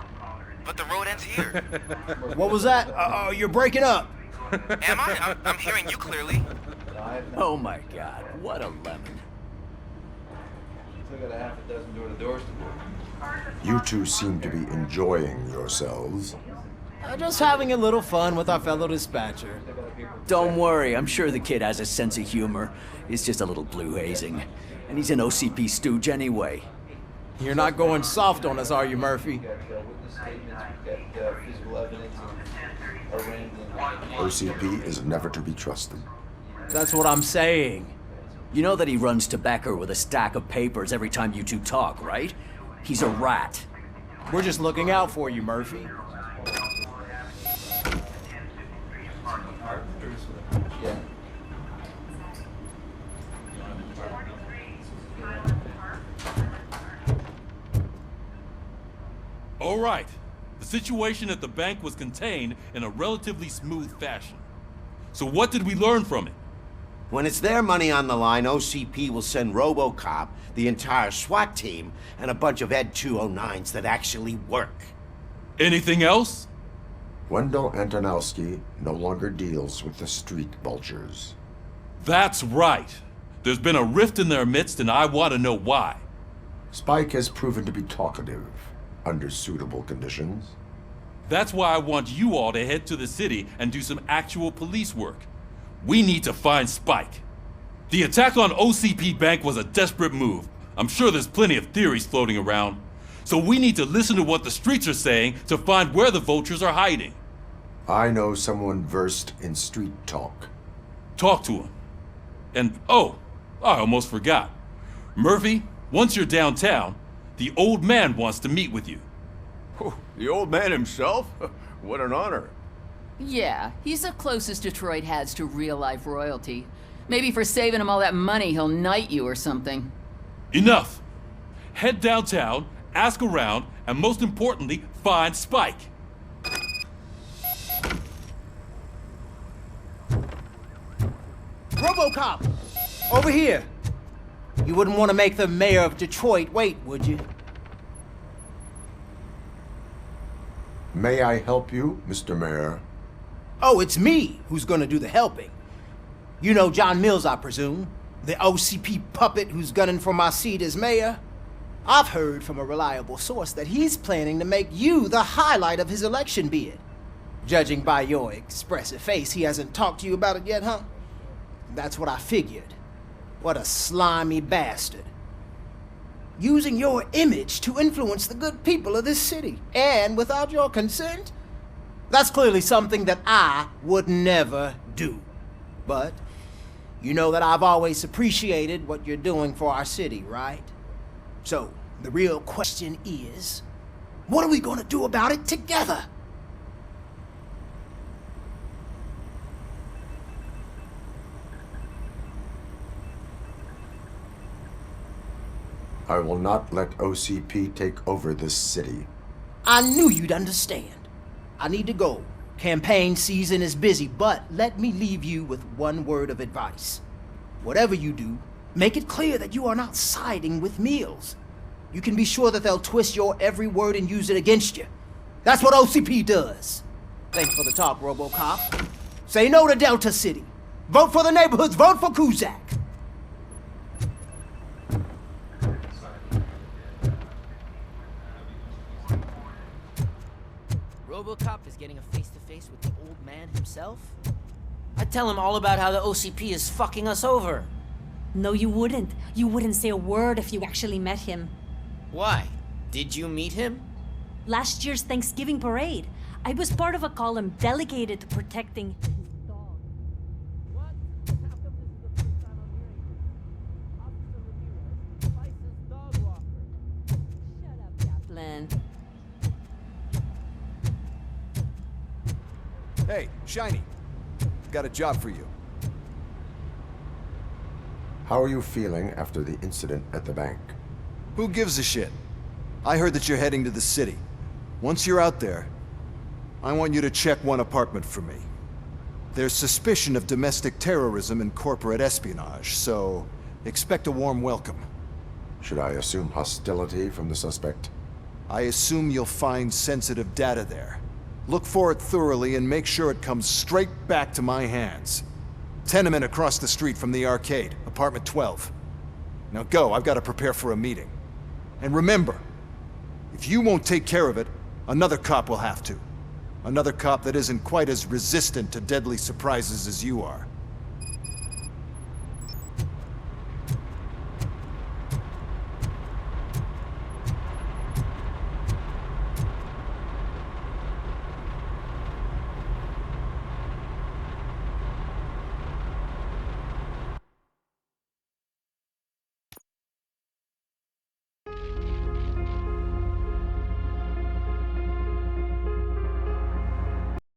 But the road ends here.
What was that? Uh-oh, you're breaking up.
Am I? I'm hearing you clearly.
Oh my god, what a lemon.
Still got a half a dozen door-to-doors to do.
You two seem to be enjoying yourselves.
Just having a little fun with our fellow dispatcher.
Don't worry, I'm sure the kid has a sense of humor. It's just a little blue hazing. And he's an OCP stooge anyway.
You're not going soft on us, are you, Murphy?
OCP is never to be trusted.
That's what I'm saying.
You know that he runs to Becker with a stack of papers every time you two talk, right? He's a rat.
We're just looking out for you, Murphy.
All right. The situation at the bank was contained in a relatively smooth fashion. So what did we learn from it?
When it's their money on the line, OCP will send RoboCop, the entire SWAT team, and a bunch of Ed 209s that actually work.
Anything else?
Wendell Antonowski no longer deals with the street vultures.
That's right. There's been a rift in their midst, and I want to know why.
Spike has proven to be talkative under suitable conditions.
That's why I want you all to head to the city and do some actual police work. We need to find Spike. The attack on OCP Bank was a desperate move. I'm sure there's plenty of theories floating around. So we need to listen to what the streets are saying to find where the vultures are hiding.
I know someone versed in street talk.
Talk to him. And oh, I almost forgot. Murphy, once you're downtown, the old man wants to meet with you.
Oh, the old man himself? What an honor.
Yeah, he's the closest Detroit has to real-life royalty. Maybe for saving him all that money, he'll knight you or something.
Enough! Head downtown, ask around, and most importantly, find Spike.
RoboCop! Over here! You wouldn't want to make the mayor of Detroit wait, would you?
May I help you, Mr. Mayor?
Oh, it's me who's gonna do the helping. You know John Mills, I presume? The OCP puppet who's gunning for my seat as mayor? I've heard from a reliable source that he's planning to make you the highlight of his election bid. Judging by your expressive face, he hasn't talked to you about it yet, huh? That's what I figured. What a slimy bastard. Using your image to influence the good people of this city, and without your consent? That's clearly something that I would never do. But you know that I've always appreciated what you're doing for our city, right? So, the real question is, what are we gonna do about it together?
I will not let OCP take over this city.
I knew you'd understand. I need to go. Campaign season is busy, but let me leave you with one word of advice. Whatever you do, make it clear that you are not siding with Mills. You can be sure that they'll twist your every word and use it against you. That's what OCP does. Thanks for the talk, RoboCop. Say no to Delta City. Vote for the neighborhoods. Vote for Kuzak.
RoboCop is getting a face-to-face with the old man himself? I'd tell him all about how the OCP is fucking us over.
No, you wouldn't. You wouldn't say a word if you actually met him.
Why? Did you meet him?
Last year's Thanksgiving parade. I was part of a column dedicated to protecting his dog.
What? How come this is the first time I'm hearing this? Officer Ramirez, licensed dog walker.
Shut up, Kaplan.
Hey, Shiny. Got a job for you.
How are you feeling after the incident at the bank?
Who gives a shit? I heard that you're heading to the city. Once you're out there, I want you to check one apartment for me. There's suspicion of domestic terrorism and corporate espionage, so expect a warm welcome.
Should I assume hostility from the suspect?
I assume you'll find sensitive data there. Look for it thoroughly and make sure it comes straight back to my hands. Tenement across the street from the arcade, apartment 12. Now go, I've got to prepare for a meeting. And remember, if you won't take care of it, another cop will have to. Another cop that isn't quite as resistant to deadly surprises as you are.